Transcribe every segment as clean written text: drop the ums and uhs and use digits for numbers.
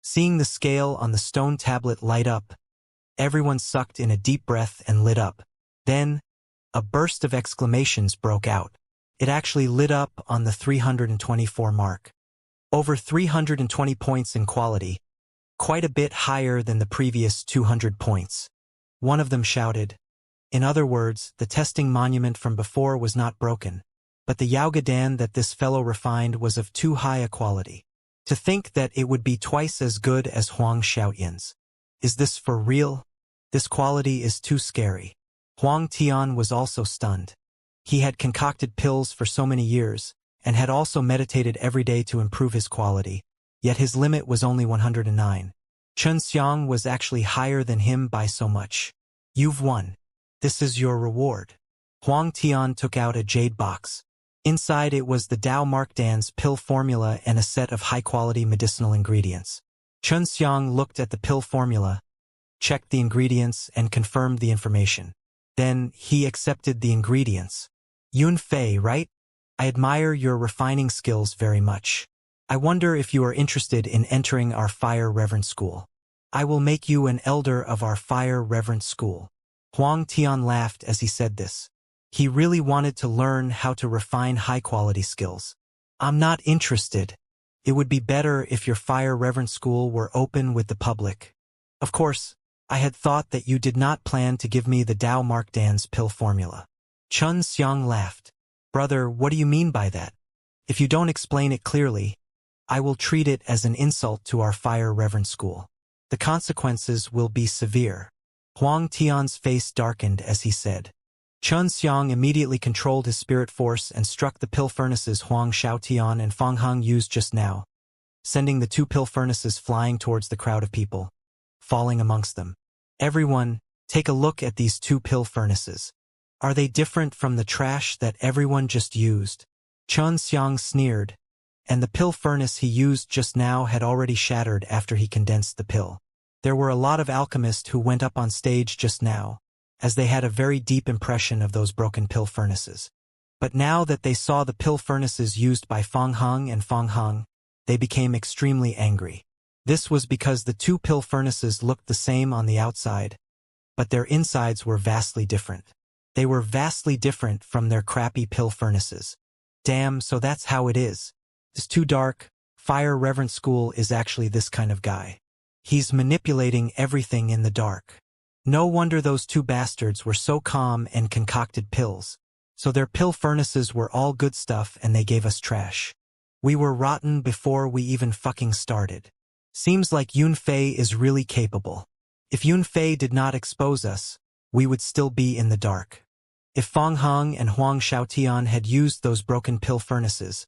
Seeing the scale on the stone tablet light up, everyone sucked in a deep breath and lit up. Then, a burst of exclamations broke out. It actually lit up on the 324 mark. Over 320 points in quality, quite a bit higher than the previous 200 points. One of them shouted. In other words, the testing monument from before was not broken, but the Yaogadan that this fellow refined was of too high a quality. To think that it would be twice as good as Huang Xiaoyan's. Is this for real? This quality is too scary. Huang Tian was also stunned. He had concocted pills for so many years, and had also meditated every day to improve his quality, yet his limit was only 109. Chen Xiang was actually higher than him by so much. You've won. This is your reward. Huang Tian took out a jade box. Inside it was the Dao Markdan's pill formula and a set of high-quality medicinal ingredients. Chen Xiang looked at the pill formula, checked the ingredients, and confirmed the information. Then he accepted the ingredients. Yun Fei, right? I admire your refining skills very much. I wonder if you are interested in entering our Fire Reverend School. I will make you an elder of our Fire Reverend School. Huang Tian laughed as he said this. He really wanted to learn how to refine high-quality skills. I'm not interested. It would be better if your Fire Reverend School were open with the public. Of course, I had thought that you did not plan to give me the Dao Markdan's pill formula. Chen Xiang laughed. Brother, what do you mean by that? If you don't explain it clearly, I will treat it as an insult to our Fire Reverend School. The consequences will be severe. Huang Tian's face darkened as he said. Chen Xiang immediately controlled his spirit force and struck the pill furnaces Huang Xiaotian and Fang Heng used just now, sending the two pill furnaces flying towards the crowd of people, falling amongst them. Everyone, take a look at these two pill furnaces. Are they different from the trash that everyone just used? Chen Xiang sneered, and the pill furnace he used just now had already shattered after he condensed the pill. There were a lot of alchemists who went up on stage just now, as they had a very deep impression of those broken pill furnaces. But now that they saw the pill furnaces used by Fang Heng and Fang Heng, they became extremely angry. This was because the two pill furnaces looked the same on the outside, but their insides were vastly different. They were vastly different from their crappy pill furnaces. Damn, so that's how it is. It's too dark. Fire Reverend School is actually this kind of guy. He's manipulating everything in the dark. No wonder those two bastards were so calm and concocted pills. So their pill furnaces were all good stuff and they gave us trash. We were rotten before we even fucking started. Seems like Yun Fei is really capable. If Yun Fei did not expose us, we would still be in the dark. If Fang Heng and Huang Xiaotian had used those broken pill furnaces,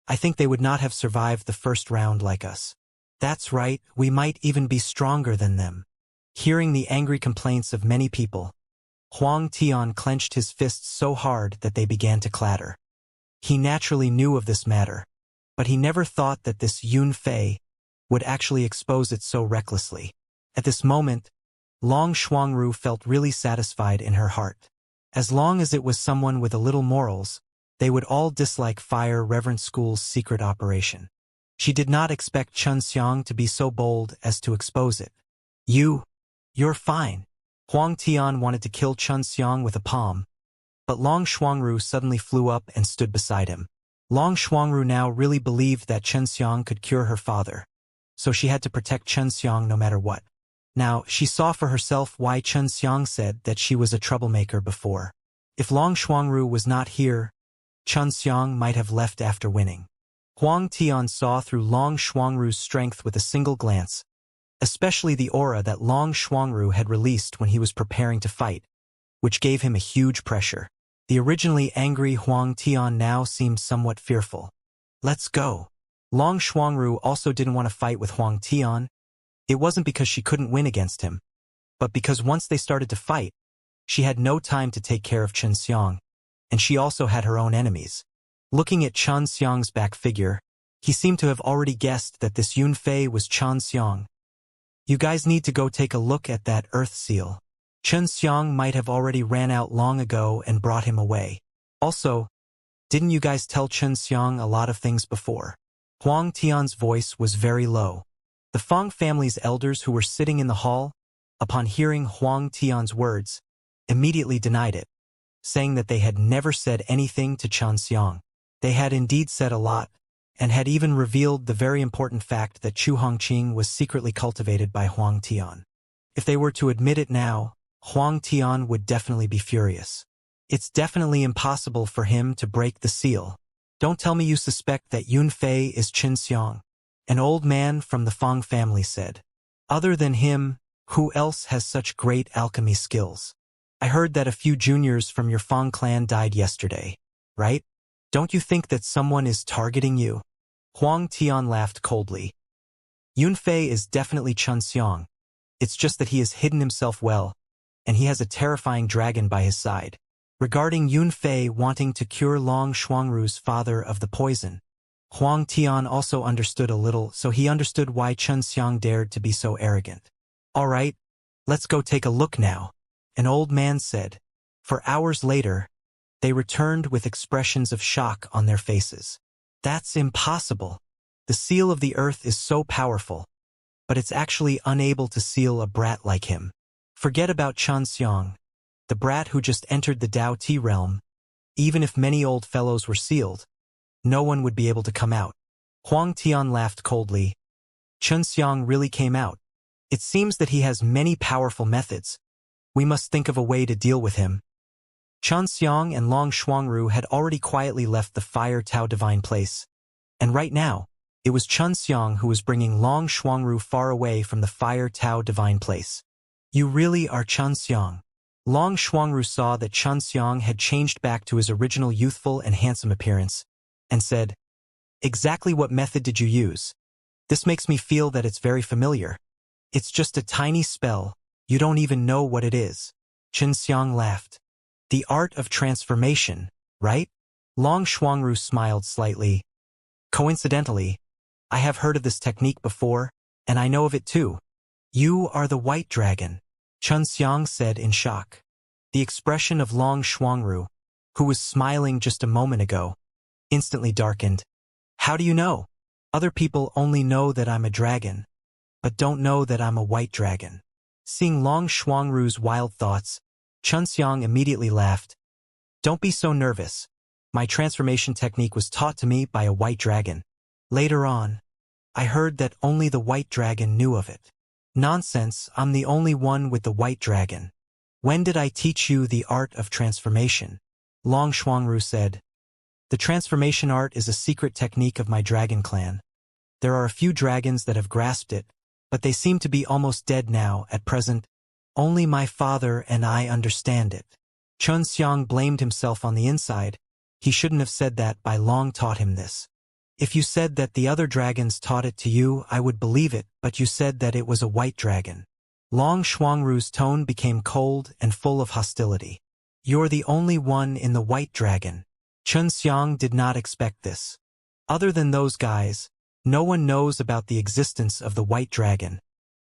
I think they would not have survived the first round like us. That's right, we might even be stronger than them. Hearing the angry complaints of many people, Huang Tian clenched his fists so hard that they began to clatter. He naturally knew of this matter, but he never thought that this Yun Fei would actually expose it so recklessly. At this moment, Long Shuangru felt really satisfied in her heart. As long as it was someone with a little morals, they would all dislike Fire Reverend School's secret operation. She did not expect Chen Xiang to be so bold as to expose it. You're fine. Huang Tian wanted to kill Chen Xiang with a palm, but Long Shuangru suddenly flew up and stood beside him. Long Shuangru now really believed that Chen Xiang could cure her father, so she had to protect Chen Xiang no matter what. Now, she saw for herself why Chen Xiang said that she was a troublemaker before. If Long Shuangru was not here, Chen Xiang might have left after winning. Huang Tian saw through Long Shuangru's strength with a single glance, especially the aura that Long Shuangru had released when he was preparing to fight, which gave him a huge pressure. The originally angry Huang Tian now seemed somewhat fearful. Let's go. Long Shuangru also didn't want to fight with Huang Tian. It wasn't because she couldn't win against him, but because once they started to fight, she had no time to take care of Chen Xiang, and she also had her own enemies. Looking at Chen Xiang's back figure, he seemed to have already guessed that this Yun Fei was Chen Xiang. You guys need to go take a look at that earth seal. Chen Xiang might have already ran out long ago and brought him away. Also, didn't you guys tell Chen Xiang a lot of things before? Huang Tian's voice was very low. The Feng family's elders who were sitting in the hall, upon hearing Huang Tian's words, immediately denied it, saying that they had never said anything to Xianxia. They had indeed said a lot, and had even revealed the very important fact that Chu Hongqing was secretly cultivated by Huang Tian. If they were to admit it now, Huang Tian would definitely be furious. It's definitely impossible for him to break the seal. Don't tell me you suspect that Yunfei is Xianxia, an old man from the Feng family said. Other than him, who else has such great alchemy skills? I heard that a few juniors from your Feng clan died yesterday, right? Don't you think that someone is targeting you? Huang Tian laughed coldly. Yunfei is definitely Xianxia. It's just that he has hidden himself well, and he has a terrifying dragon by his side. Regarding Yunfei wanting to cure Long Shuangru's father of the poison, Huang Tian also understood a little, so he understood why Xianxia dared to be so arrogant. All right, let's go take a look now, an old man said. For hours later, they returned with expressions of shock on their faces. That's impossible. The seal of the earth is so powerful, but it's actually unable to seal a brat like him. Forget about Xianxia, the brat who just entered the Dao Ti realm. Even if many old fellows were sealed, no one would be able to come out. Huang Tian laughed coldly. Xianxia really came out. It seems that he has many powerful methods. We must think of a way to deal with him. Xianxia and Long Shuangru had already quietly left the Fire Tao Divine Place, and right now, it was Xianxia who was bringing Long Shuangru far away from the Fire Tao Divine Place. You really are Xianxia. Long Shuangru saw that Xianxia had changed back to his original youthful and handsome appearance, and said, "Exactly what method did you use? This makes me feel that it's very familiar. It's just a tiny spell, you don't even know what it is." Xianxia laughed. The art of transformation, right? Long Shuangru smiled slightly. Coincidentally, I have heard of this technique before, and I know of it too. You are the white dragon, Xianxia said in shock. The expression of Long Shuangru, who was smiling just a moment ago, instantly darkened. How do you know? Other people only know that I'm a dragon, but don't know that I'm a white dragon. Seeing Long Shuangru's wild thoughts, Xianxia immediately laughed. Don't be so nervous. My transformation technique was taught to me by a white dragon. Later on, I heard that only the white dragon knew of it. Nonsense, I'm the only one with the white dragon. When did I teach you the art of transformation? Long Shuangru said. The transformation art is a secret technique of my dragon clan. There are a few dragons that have grasped it, but they seem to be almost dead now at present. Only my father and I understand it. Xianxia blamed himself on the inside. He shouldn't have said that. Bai Long taught him this. If you said that the other dragons taught it to you, I would believe it, but you said that it was a white dragon. Long Shuangru's tone became cold and full of hostility. You're the only one in the white dragon. Xianxia did not expect this. Other than those guys, no one knows about the existence of the white dragon,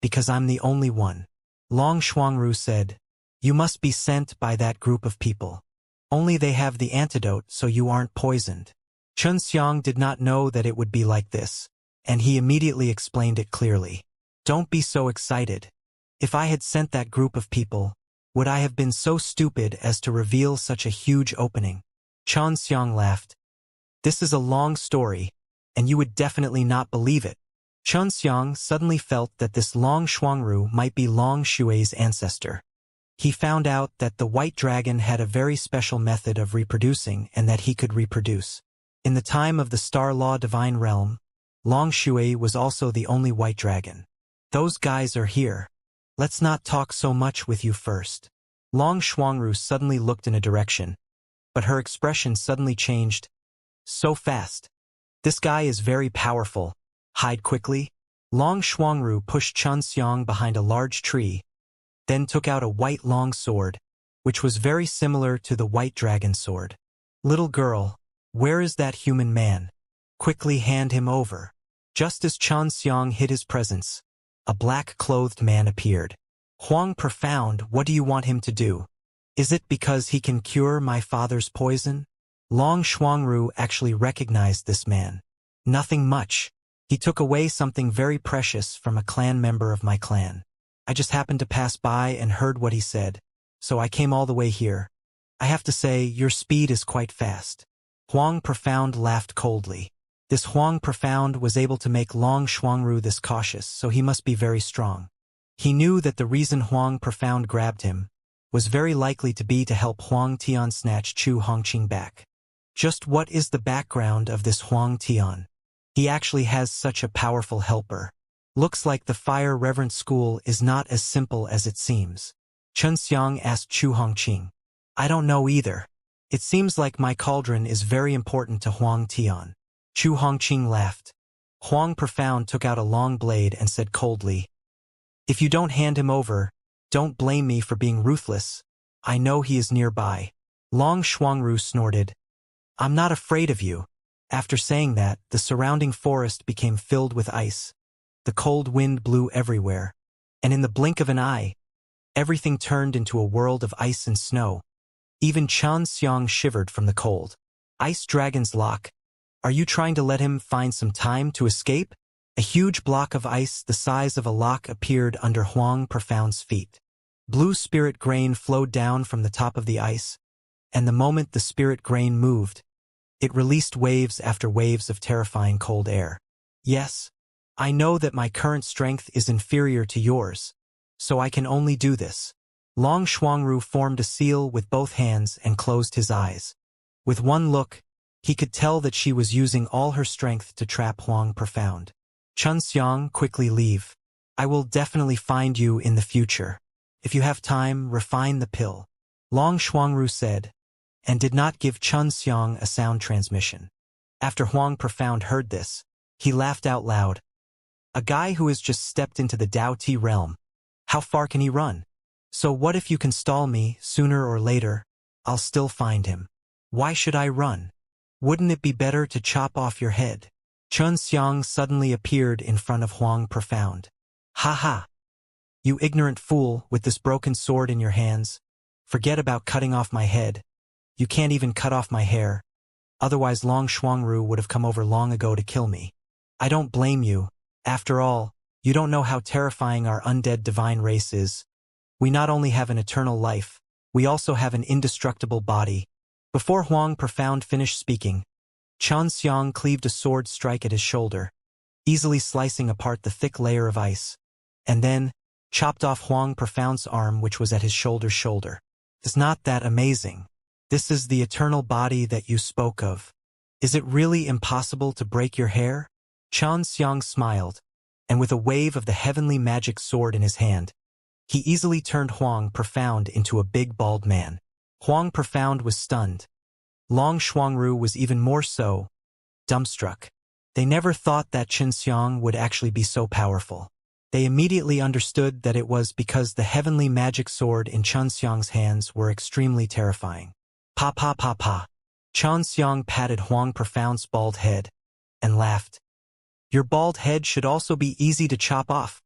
because I'm the only one. Long Shuangru said, you must be sent by that group of people. Only they have the antidote so you aren't poisoned. Xianxia did not know that it would be like this, and he immediately explained it clearly. Don't be so excited. If I had sent that group of people, would I have been so stupid as to reveal such a huge opening? Xianxia laughed. This is a long story, and you would definitely not believe it. Xianxia suddenly felt that this Long Shuangru might be Long Xue's ancestor. He found out that the white dragon had a very special method of reproducing and that he could reproduce. In the time of the Star Law Divine Realm, Long Xue was also the only white dragon. Those guys are here. Let's not talk so much with you first. Long Shuangru suddenly looked in a direction, but her expression suddenly changed. So fast. This guy is very powerful. Hide quickly. Long Shuangru pushed Xianxia behind a large tree, then took out a white long sword, which was very similar to the white dragon sword. Little girl, where is that human man? Quickly hand him over. Just as Xianxia hid his presence, a black-clothed man appeared. Huang Profound, what do you want him to do? Is it because he can cure my father's poison? Long Shuangru actually recognized this man. Nothing much. He took away something very precious from a clan member of my clan. I just happened to pass by and heard what he said, so I came all the way here. I have to say, your speed is quite fast." Huang Profound laughed coldly. This Huang Profound was able to make Long Xuangru this cautious, so he must be very strong. He knew that the reason Huang Profound grabbed him was very likely to be to help Huang Tian snatch Chu Hongqing back. Just what is the background of this Huang Tian? He actually has such a powerful helper. Looks like the Fire Reverent School is not as simple as it seems. Chen Xiang asked Chu Hongqing. "I don't know either. It seems like my cauldron is very important to Huang Tian." Chu Hongqing laughed. Huang Profound took out a long blade and said coldly, "If you don't hand him over, don't blame me for being ruthless. I know he is nearby." Long Xuangru snorted. "I'm not afraid of you." After saying that, the surrounding forest became filled with ice. The cold wind blew everywhere, and in the blink of an eye, everything turned into a world of ice and snow. Even Chen Xiang shivered from the cold. "Ice Dragon's Lock. Are you trying to let him find some time to escape?" A huge block of ice the size of a lock appeared under Huang Profound's feet. Blue spirit grain flowed down from the top of the ice, and the moment the spirit grain moved, it released waves after waves of terrifying cold air. "Yes, I know that my current strength is inferior to yours, so I can only do this." Long Xuangru formed a seal with both hands and closed his eyes. With one look, he could tell that she was using all her strength to trap Huang Profound. "Chen Xiang, quickly leave. I will definitely find you in the future. If you have time, refine the pill," Long Xuangru said, and did not give Chen Xiang a sound transmission. After Huang Profound heard this, he laughed out loud. "A guy who has just stepped into the Dao Ti realm. How far can he run? So what if you can stall me, sooner or later, I'll still find him. Why should I run? Wouldn't it be better to chop off your head?" Chen Xiang suddenly appeared in front of Huang Profound. "Ha ha! You ignorant fool with this broken sword in your hands. Forget about cutting off my head. You can't even cut off my hair. Otherwise Long Xuangru would have come over long ago to kill me. I don't blame you. After all, you don't know how terrifying our undead divine race is. We not only have an eternal life, we also have an indestructible body." Before Huang Profound finished speaking, Chen Xiang cleaved a sword strike at his shoulder, easily slicing apart the thick layer of ice, and then chopped off Huang Profound's arm which was at his shoulder's shoulder. "Is not that amazing? This is the eternal body that you spoke of. Is it really impossible to break your hair?" Chen Xiang smiled, and with a wave of the heavenly magic sword in his hand, he easily turned Huang Profound into a big bald man. Huang Profound was stunned. Long Xuangru was even more so, dumbstruck. They never thought that Chen Xiang would actually be so powerful. They immediately understood that it was because the heavenly magic sword in Chen Xiang's hands were extremely terrifying. "Pa pa pa pa." Chen Xiang patted Huang Profound's bald head and laughed. "Your bald head should also be easy to chop off.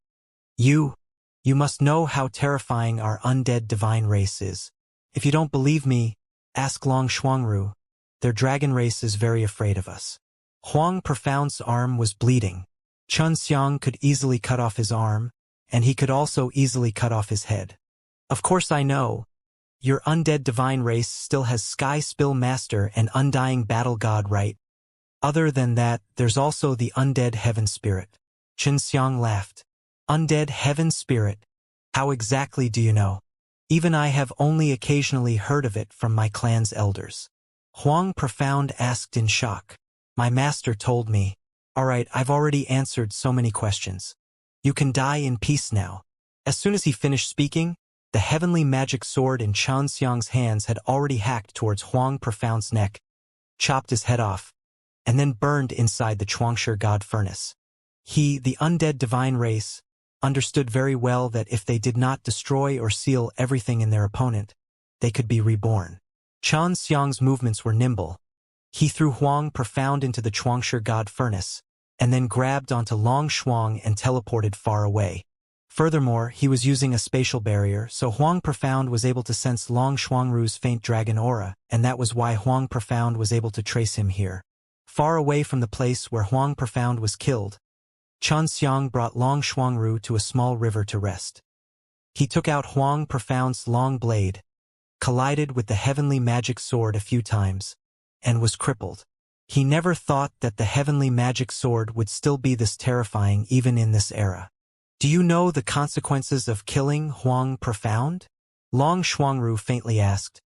You must know how terrifying our undead divine race is. If you don't believe me, ask Long Xuangru. Their dragon race is very afraid of us." Huang Profound's arm was bleeding. Chen Xiang could easily cut off his arm, and he could also easily cut off his head. "Of course I know. Your undead divine race still has Sky Spill Master and Undying Battle God, right? Other than that, there's also the undead heaven spirit." Chen Xiang laughed. "Undead heaven spirit? How exactly do you know? Even I have only occasionally heard of it from my clan's elders." Huang Profound asked in shock. "My master told me." "All right, I've already answered so many questions. You can die in peace now." As soon as he finished speaking, the heavenly magic sword in Chen Xiang's hands had already hacked towards Huang Profound's neck, chopped his head off, and then burned inside the Chuangshi god furnace. He, the undead divine race, understood very well that if they did not destroy or seal everything in their opponent, they could be reborn. Chen Xiang's movements were nimble. He threw Huang Profound into the Chuangshi god furnace, and then grabbed onto Long Xuang and teleported far away. Furthermore, he was using a spatial barrier, so Huang Profound was able to sense Long Xuangru's faint dragon aura, and that was why Huang Profound was able to trace him here. Far away from the place where Huang Profound was killed, Xianxia brought Long Shuangru to a small river to rest. He took out Huang Profound's long blade, collided with the heavenly magic sword a few times, and was crippled. He never thought that the heavenly magic sword would still be this terrifying even in this era. Do you know the consequences of killing Huang Profound? Long Shuangru faintly asked.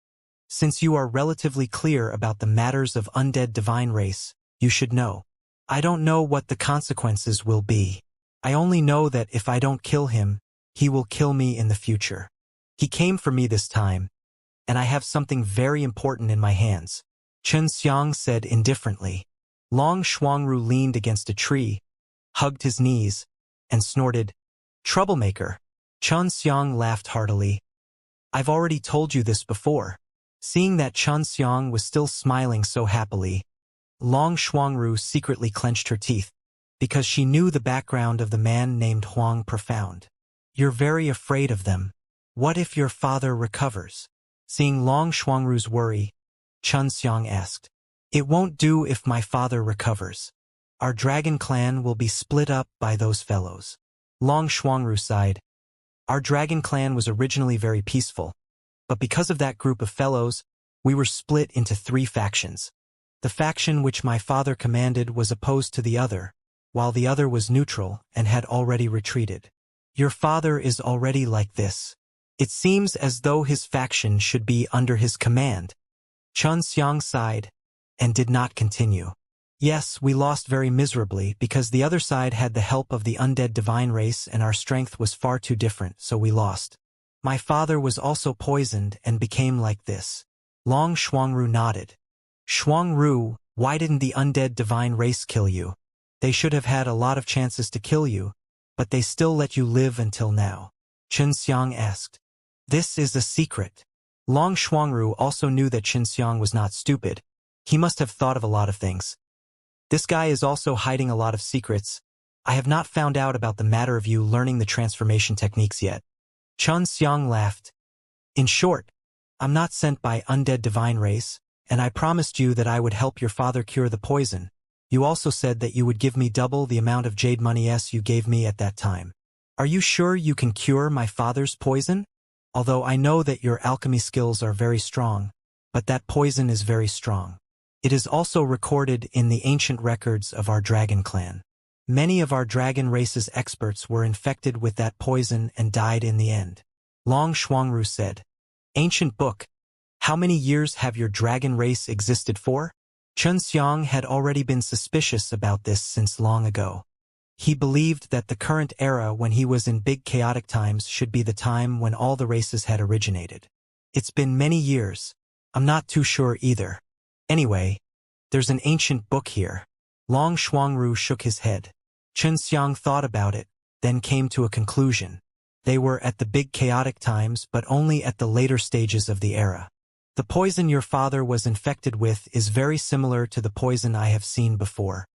Since you are relatively clear about the matters of undead divine race, you should know. I don't know what the consequences will be. I only know that if I don't kill him, he will kill me in the future. He came for me this time, and I have something very important in my hands, Xianxia said indifferently. Long Shuangru leaned against a tree, hugged his knees, and snorted, "Troublemaker." Xianxia laughed heartily. "I've already told you this before." Seeing that Xianxia was still smiling so happily, Long Shuangru secretly clenched her teeth, because she knew the background of the man named Huang Profound. "You're very afraid of them. What if your father recovers?" Seeing Long Shuangru's worry, Xianxia asked. "It won't do if my father recovers. Our dragon clan will be split up by those fellows." Long Shuangru sighed. "Our dragon clan was originally very peaceful, but because of that group of fellows, we were split into 3 factions. The faction which my father commanded was opposed to the other, while the other was neutral and had already retreated. Your father is already like this. It seems as though his faction should be under his command." Xianxia sighed and did not continue. "Yes, we lost very miserably because the other side had the help of the undead divine race and our strength was far too different, so we lost. My father was also poisoned and became like this." Long Shuangru nodded. "Shuangru, why didn't the undead divine race kill you? They should have had a lot of chances to kill you, but they still let you live until now." Xianxia asked. "This is a secret." Long Shuangru also knew that Xianxia was not stupid. He must have thought of a lot of things. "This guy is also hiding a lot of secrets. I have not found out about the matter of you learning the transformation techniques yet." Xianxia laughed. "In short, I'm not sent by undead divine race, and I promised you that I would help your father cure the poison. You also said that you would give me double the amount of jade money you gave me at that time. Are you sure you can cure my father's poison? Although I know that your alchemy skills are very strong, but that poison is very strong. It is also recorded in the ancient records of our dragon clan. Many of our dragon race's experts were infected with that poison and died in the end." Long Shuangru said. "Ancient book. How many years have your dragon race existed for?" Xianxia had already been suspicious about this since long ago. He believed that the current era when he was in big chaotic times should be the time when all the races had originated. "It's been many years. I'm not too sure either. Anyway, there's an ancient book here." Long Shuangru shook his head. Xianxia thought about it, then came to a conclusion. They were at the big chaotic times but only at the later stages of the era. "The poison your father was infected with is very similar to the poison I have seen before.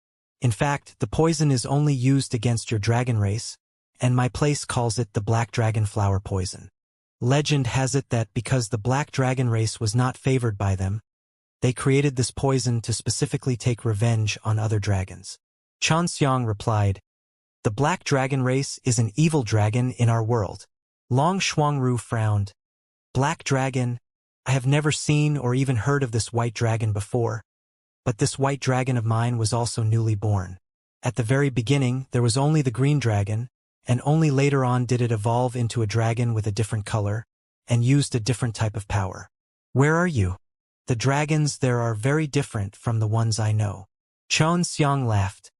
In fact, the poison is only used against your dragon race, and my place calls it the black dragon flower poison. Legend has it that because the black dragon race was not favored by them, they created this poison to specifically take revenge on other dragons." Xianxia replied, "The black dragon race is an evil dragon in our world." Long Shuangru frowned. "Black dragon? I have never seen or even heard of this white dragon before. But this white dragon of mine was also newly born. At the very beginning, there was only the green dragon, and only later on did it evolve into a dragon with a different color, and used a different type of power. Where are you? The dragons there are very different from the ones I know." Xianxia laughed.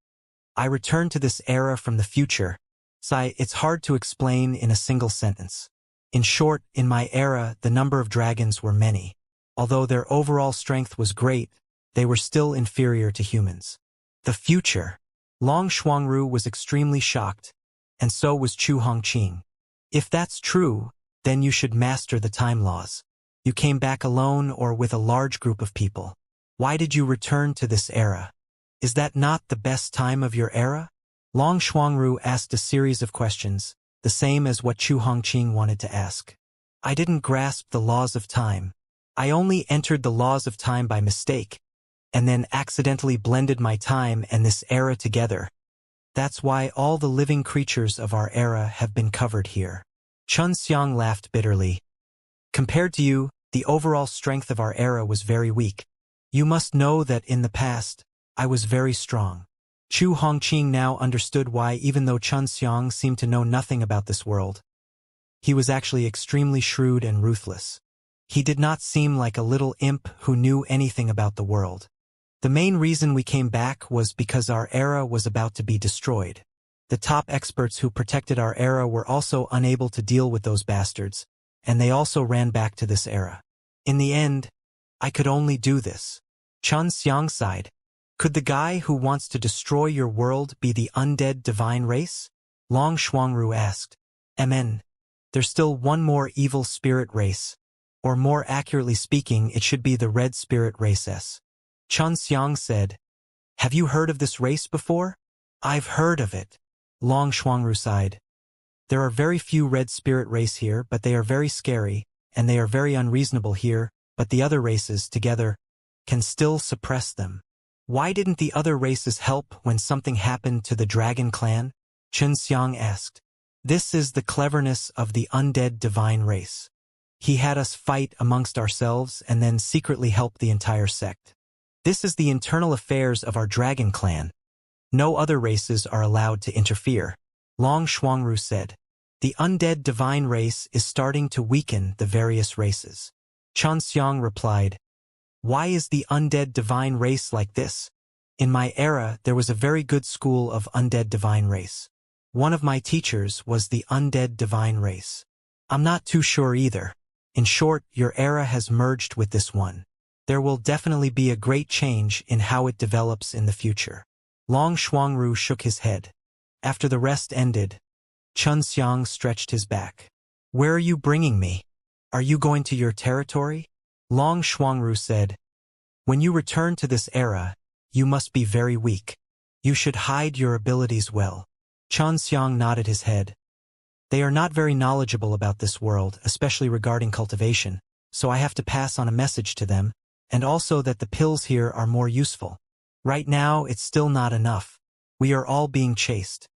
"I returned to this era from the future. It's hard to explain in a single sentence. In short, in my era, the number of dragons were many. Although their overall strength was great, they were still inferior to humans." The future. Long Shuangru was extremely shocked, and so was Chu Hongqing. "If that's true, then you should master the time laws. You came back alone or with a large group of people. Why did you return to this era? Is that not the best time of your era?" Long Shuangru asked a series of questions, the same as what Chu Hongqing wanted to ask. "I didn't grasp the laws of time. I only entered the laws of time by mistake, and then accidentally blended my time and this era together. That's why all the living creatures of our era have been covered here. Xianxia laughed bitterly. Compared to you, the overall strength of our era was very weak. You must know that in the past, I was very strong. Chu Hongqing now understood why, even though Xianxia seemed to know nothing about this world, he was actually extremely shrewd and ruthless. He did not seem like a little imp who knew anything about the world. The main reason we came back was because our era was about to be destroyed. The top experts who protected our era were also unable to deal with those bastards, and they also ran back to this era. In the end, I could only do this. Xianxia sighed. Could the guy who wants to destroy your world be the undead divine race? Long Shuangru asked. Amen. There's still one more evil spirit race. Or more accurately speaking, it should be the red spirit race S. Xianxia said. Have you heard of this race before? I've heard of it. Long Shuangru sighed. There are very few red spirit race here, but they are very scary, and they are very unreasonable here, but the other races, together, can still suppress them. Why didn't the other races help when something happened to the dragon clan? Xianxia asked. This is the cleverness of the undead divine race. He had us fight amongst ourselves and then secretly help the entire sect. This is the internal affairs of our dragon clan. No other races are allowed to interfere. Long Shuangru said. The undead divine race is starting to weaken the various races. Xianxia replied. Why is the undead divine race like this? In my era, there was a very good school of undead divine race. One of my teachers was the undead divine race. I'm not too sure either. In short, your era has merged with this one. There will definitely be a great change in how it develops in the future. Long Shuangru shook his head. After the rest ended, Xianxia stretched his back. Where are you bringing me? Are you going to your territory? Long Shuangru said. When you return to this era, you must be very weak. You should hide your abilities well. Xianxia nodded his head. They are not very knowledgeable about this world, especially regarding cultivation, so I have to pass on a message to them, and also that the pills here are more useful. Right now, it's still not enough. We are all being chased.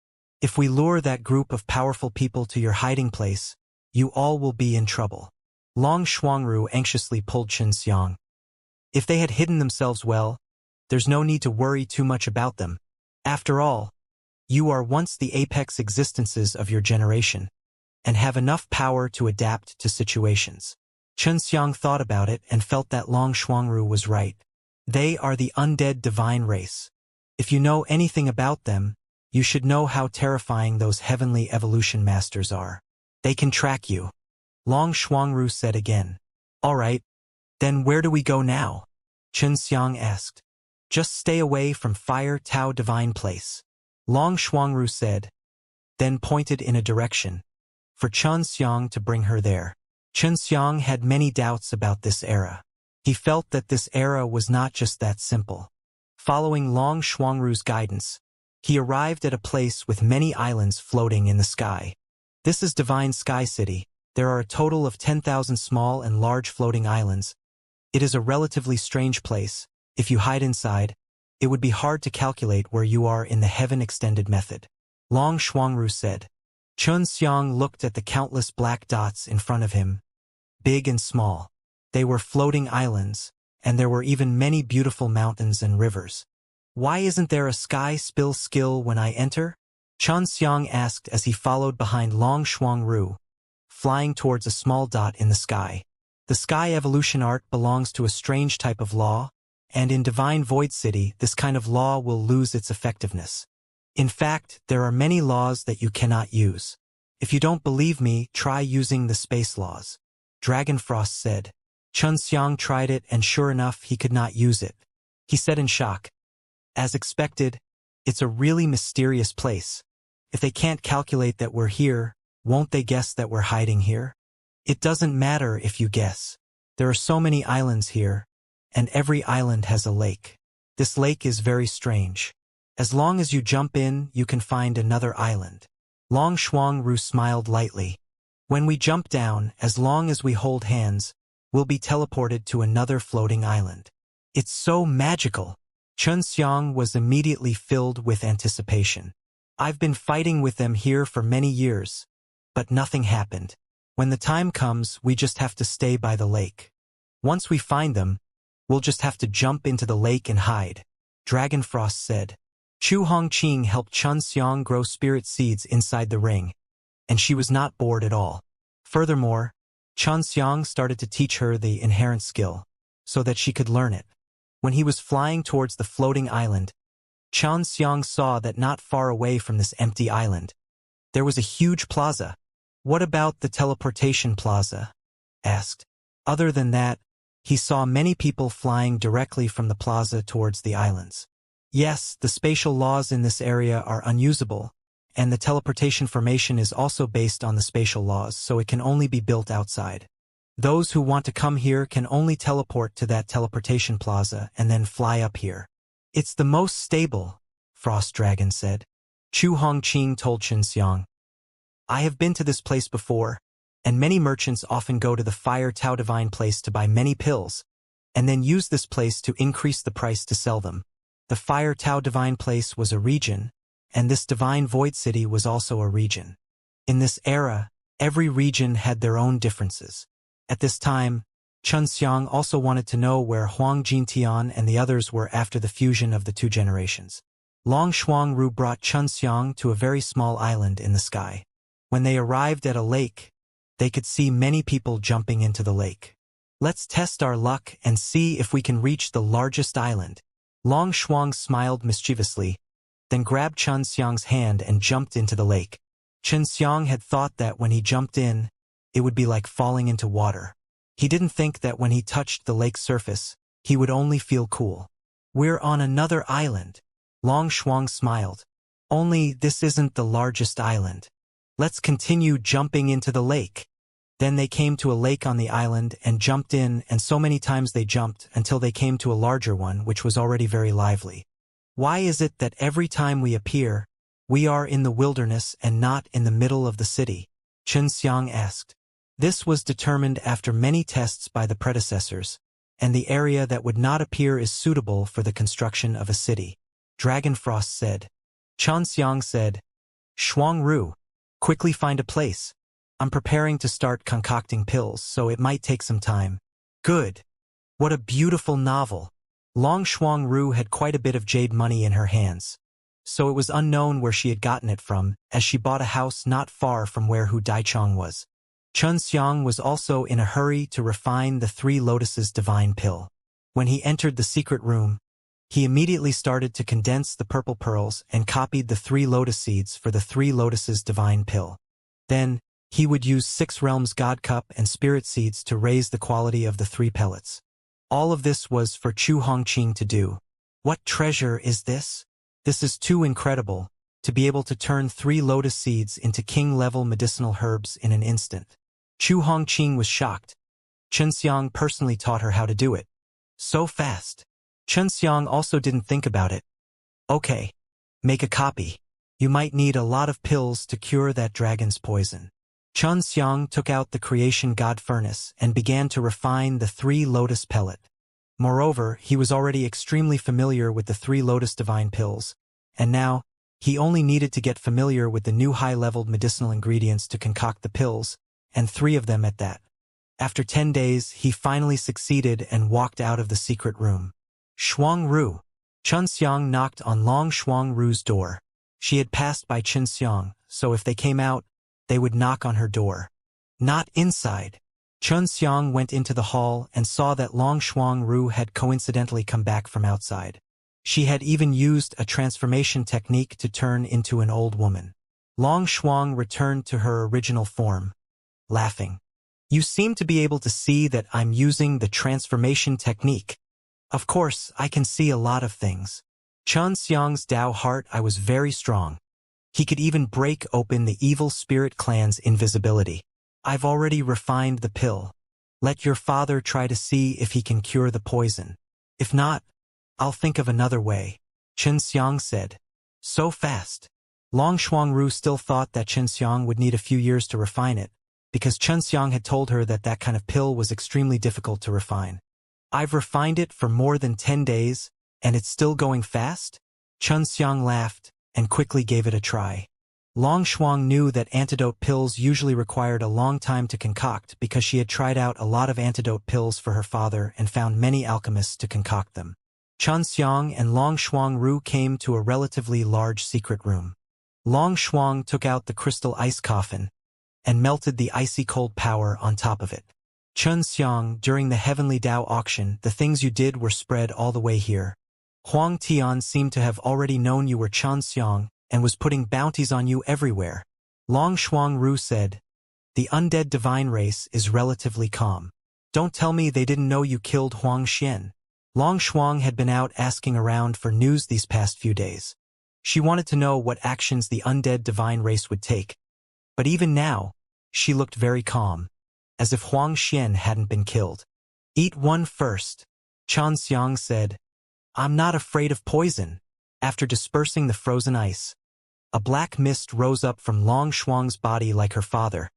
If we lure that group of powerful people to your hiding place, you all will be in trouble. Long Shuangru anxiously pulled Xianxia. If they had hidden themselves well, there's no need to worry too much about them. After all, you are once the apex existences of your generation, and have enough power to adapt to situations. Xianxia thought about it and felt that Long Shuangru was right. They are the undead divine race. If you know anything about them, you should know how terrifying those heavenly evolution masters are. They can track you. Long Shuangru said again. All right, then where do we go now? Xianxia asked. Just stay away from Fire Tao Divine Place. Long Shuangru said, then pointed in a direction, for Xianxia to bring her there. Xianxia had many doubts about this era. He felt that this era was not just that simple. Following Long Shuangru's guidance, he arrived at a place with many islands floating in the sky. This is Divine Sky City. There are a total of 10,000 small and large floating islands. It is a relatively strange place. If you hide inside, it would be hard to calculate where you are in the heaven extended method. Long Shuangru said. Xianxia looked at the countless black dots in front of him, big and small. They were floating islands, and there were even many beautiful mountains and rivers. Why isn't there a sky spill skill when I enter? Xianxia asked as he followed behind Long Shuangru, flying towards a small dot in the sky. The sky evolution art belongs to a strange type of law, and in Divine Void City, this kind of law will lose its effectiveness. In fact, there are many laws that you cannot use. If you don't believe me, try using the space laws. Dragonfrost said. Xianxia tried it, and sure enough, he could not use it. He said in shock. As expected, it's a really mysterious place. If they can't calculate that we're here, won't they guess that we're hiding here? It doesn't matter if you guess. There are so many islands here, and every island has a lake. This lake is very strange. As long as you jump in, you can find another island. Long Shuangru smiled lightly. When we jump down, as long as we hold hands, we'll be teleported to another floating island. It's so magical. Xianxia was immediately filled with anticipation. I've been fighting with them here for many years, but nothing happened. When the time comes, we just have to stay by the lake. Once we find them, we'll just have to jump into the lake and hide, Dragonfrost said. Chu Hongqing helped Xianxia grow spirit seeds inside the ring, and she was not bored at all. Furthermore, Xianxia started to teach her the inherent skill, so that she could learn it. When he was flying towards the floating island, Xianxia saw that not far away from this empty island, there was a huge plaza. What about the teleportation plaza? Asked. Other than that, he saw many people flying directly from the plaza towards the islands. Yes, the spatial laws in this area are unusable, and the teleportation formation is also based on the spatial laws, so it can only be built outside. Those who want to come here can only teleport to that teleportation plaza and then fly up here. It's the most stable, Frost Dragon said. Chu Hongqing told Xianxia. I have been to this place before, and many merchants often go to the Fire Tao Divine place to buy many pills, and then use this place to increase the price to sell them. The Fire Tao Divine place was a region, and this Divine Void City was also a region. In this era, every region had their own differences. At this time, Xianxia also wanted to know where Huang Jintian and the others were after the fusion of the two generations. Long Shuangru brought Xianxia to a very small island in the sky. When they arrived at a lake, they could see many people jumping into the lake. Let's test our luck and see if we can reach the largest island. Long Shuang smiled mischievously, then grabbed Xianxia's hand and jumped into the lake. Xianxia had thought that when he jumped in, it would be like falling into water. He didn't think that when he touched the lake's surface, he would only feel cool. We're on another island. Long Shuang smiled. Only this isn't the largest island. Let's continue jumping into the lake. Then they came to a lake on the island and jumped in, and so many times they jumped until they came to a larger one which was already very lively. Why is it that every time we appear, we are in the wilderness and not in the middle of the city? Xianxia asked. This was determined after many tests by the predecessors, and the area that would not appear is suitable for the construction of a city. Dragonfrost said. Xianxia said, Shuangru, quickly find a place. I'm preparing to start concocting pills, so it might take some time. Good. What a beautiful novel. Long Shuangru had quite a bit of jade money in her hands, so it was unknown where she had gotten it from, as she bought a house not far from where Hu Daichang was. Xianxia was also in a hurry to refine the Three Lotuses divine pill. When he entered the secret room, he immediately started to condense the purple pearls and copied the 3 lotus seeds for the 3 lotuses divine pill. Then, he would use 6 realms god cup and spirit seeds to raise the quality of the 3 pellets. All of this was for Chu Hongqing to do. What treasure is this? This is too incredible, to be able to turn 3 lotus seeds into king-level medicinal herbs in an instant. Chu Hongqing was shocked. Xianxia personally taught her how to do it. So fast. Xianxia also didn't think about it. Okay. Make a copy. You might need a lot of pills to cure that dragon's poison. Xianxia took out the creation god furnace and began to refine the 3 lotus pellet. Moreover, he was already extremely familiar with the 3 lotus divine pills, and now, he only needed to get familiar with the new high-leveled medicinal ingredients to concoct the pills, and 3 of them at that. After 10 days, he finally succeeded and walked out of the secret room. Shuangru. Xianxia knocked on Long Shuangru's door. She had passed by Xianxia, so if they came out, they would knock on her door. Not inside. Xianxia went into the hall and saw that Long Shuangru had coincidentally come back from outside. She had even used a transformation technique to turn into an old woman. Long Shuang returned to her original form, laughing. You seem to be able to see that I'm using the transformation technique. Of course, I can see a lot of things. Xianxia's Dao heart I was very strong. He could even break open the evil spirit clan's invisibility. I've already refined the pill. Let your father try to see if he can cure the poison. If not, I'll think of another way, Xianxia said. So fast. Long Shuangru still thought that Xianxia would need a few years to refine it, because Xianxia had told her that that kind of pill was extremely difficult to refine. I've refined it for more than 10 days, and it's still going fast? Xianxia laughed, and quickly gave it a try. Long Shuang knew that antidote pills usually required a long time to concoct because she had tried out a lot of antidote pills for her father and found many alchemists to concoct them. Chen Xiang and Long Shuang Ru came to a relatively large secret room. Long Shuang took out the crystal ice coffin and melted the icy cold power on top of it. Chen Xiang, during the Heavenly Dao auction, the things you did were spread all the way here. Huang Tian seemed to have already known you were Chen Xiang and was putting bounties on you everywhere. Long Shuang Ru said, "The undead divine race is relatively calm. Don't tell me they didn't know you killed Huang Xian." Long Shuang had been out asking around for news these past few days. She wanted to know what actions the undead divine race would take. But even now, she looked very calm, as if Huang Xian hadn't been killed. "Eat one first," Chen Xiang said. "I'm not afraid of poison." After dispersing the frozen ice, a black mist rose up from Long Shuang's body like her father,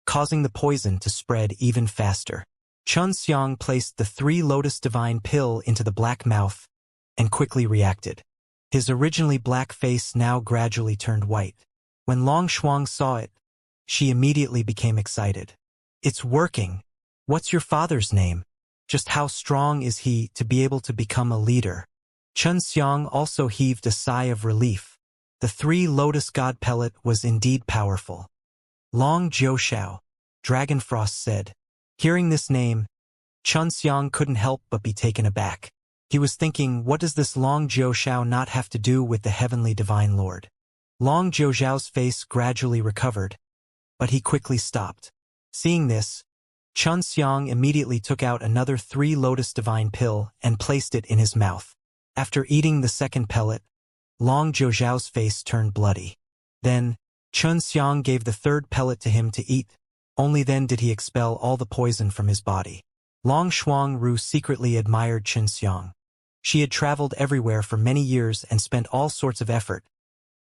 causing the poison to spread even faster. Chen Xiang placed the 3 Lotus Divine pill into the black mouth and quickly reacted. His originally black face now gradually turned white. When Long Shuang saw it, she immediately became excited. "It's working. What's your father's name? Just how strong is he to be able to become a leader?" Chen Xiang also heaved a sigh of relief. The 3 Lotus God pellet was indeed powerful. "Long Jiushao," Dragonfrost said. Hearing this name, Chen Xiang couldn't help but be taken aback. He was thinking, what does this Long Jiushao not have to do with the Heavenly Divine Lord? Long Jiushao's face gradually recovered, but he quickly stopped. Seeing this, Chen Xiang immediately took out another 3 Lotus Divine pill and placed it in his mouth. After eating the second pellet, Long Jiushao's face turned bloody. Then, Chen Xiang gave the 3rd pellet to him to eat. Only then did he expel all the poison from his body. Long Shuang Ru secretly admired Chen Xiang. She had traveled everywhere for many years and spent all sorts of effort.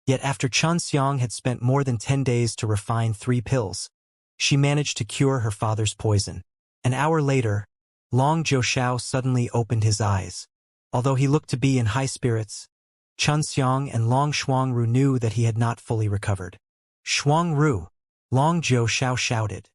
Yet after Chen Xiang had spent more than 10 days to refine 3 pills, she managed to cure her father's poison. An hour later, Long Jiushao suddenly opened his eyes. Although he looked to be in high spirits, Chen Xiang and Long Shuang Ru knew that he had not fully recovered. "Shuang Ru," Long Jiushao shouted.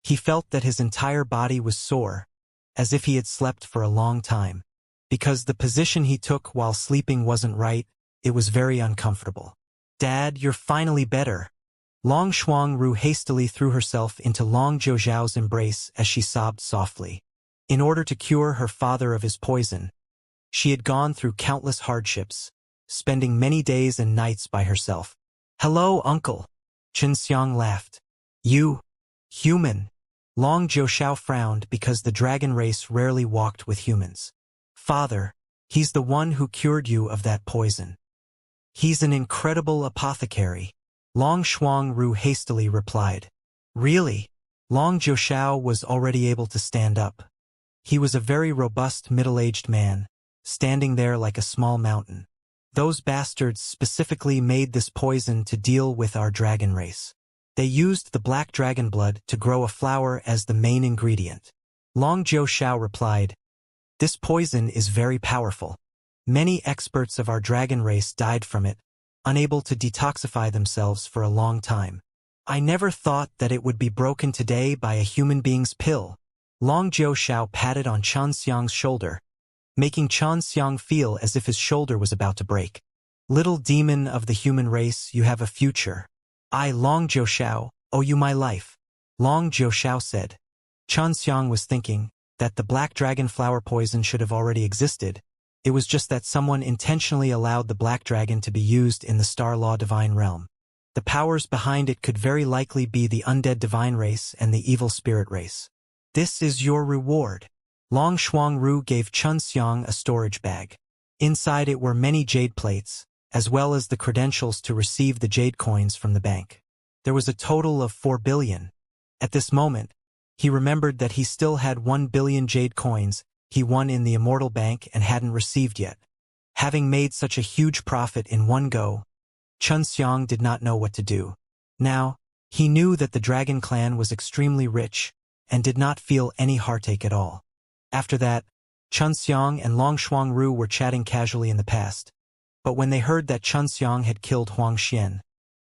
He felt that his entire body was sore, as if he had slept for a long time. Because the position he took while sleeping wasn't right, it was very uncomfortable. "Dad, you're finally better." Long Shuang Ru hastily threw herself into Long Jiushao's embrace as she sobbed softly. In order to cure her father of his poison, she had gone through countless hardships, spending many days and nights by herself. "Hello, uncle." Chen Xiang laughed. "You, human." Long Jiushao frowned because the dragon race rarely walked with humans. "Father, he's the one who cured you of that poison. He's an incredible apothecary." Long Shuang Ru hastily replied. "Really?" Long Jiushao was already able to stand up. He was a very robust middle-aged man, standing there like a small mountain. "Those bastards specifically made this poison to deal with our dragon race. They used the black dragon blood to grow a flower as the main ingredient." Long Jiushao replied, "This poison is very powerful. Many experts of our dragon race died from it, unable to detoxify themselves for a long time. I never thought that it would be broken today by a human being's pill." Long Jiushao patted on Chen Xiang's shoulder, making Chen Xiang feel as if his shoulder was about to break. "Little demon of the human race, you have a future. I, Long Jiushao, owe you my life," Long Jiushao said. Chen Xiang was thinking that the black dragon flower poison should have already existed. It was just that someone intentionally allowed the black dragon to be used in the Star Law Divine Realm. The powers behind it could very likely be the undead divine race and the evil spirit race. "This is your reward." Long Shuang Ru gave Chen Xiang a storage bag. Inside it were many jade plates, as well as the credentials to receive the jade coins from the bank. There was a total of 4 billion. At this moment, he remembered that he still had 1 billion jade coins he won in the Immortal Bank and hadn't received yet. Having made such a huge profit in one go, Chen Xiang did not know what to do. Now, he knew that the Dragon Clan was extremely rich and did not feel any heartache at all. After that, Chen Xiang and Long Shuang Ru were chatting casually in the past. But when they heard that Xianxia had killed Huang Xian,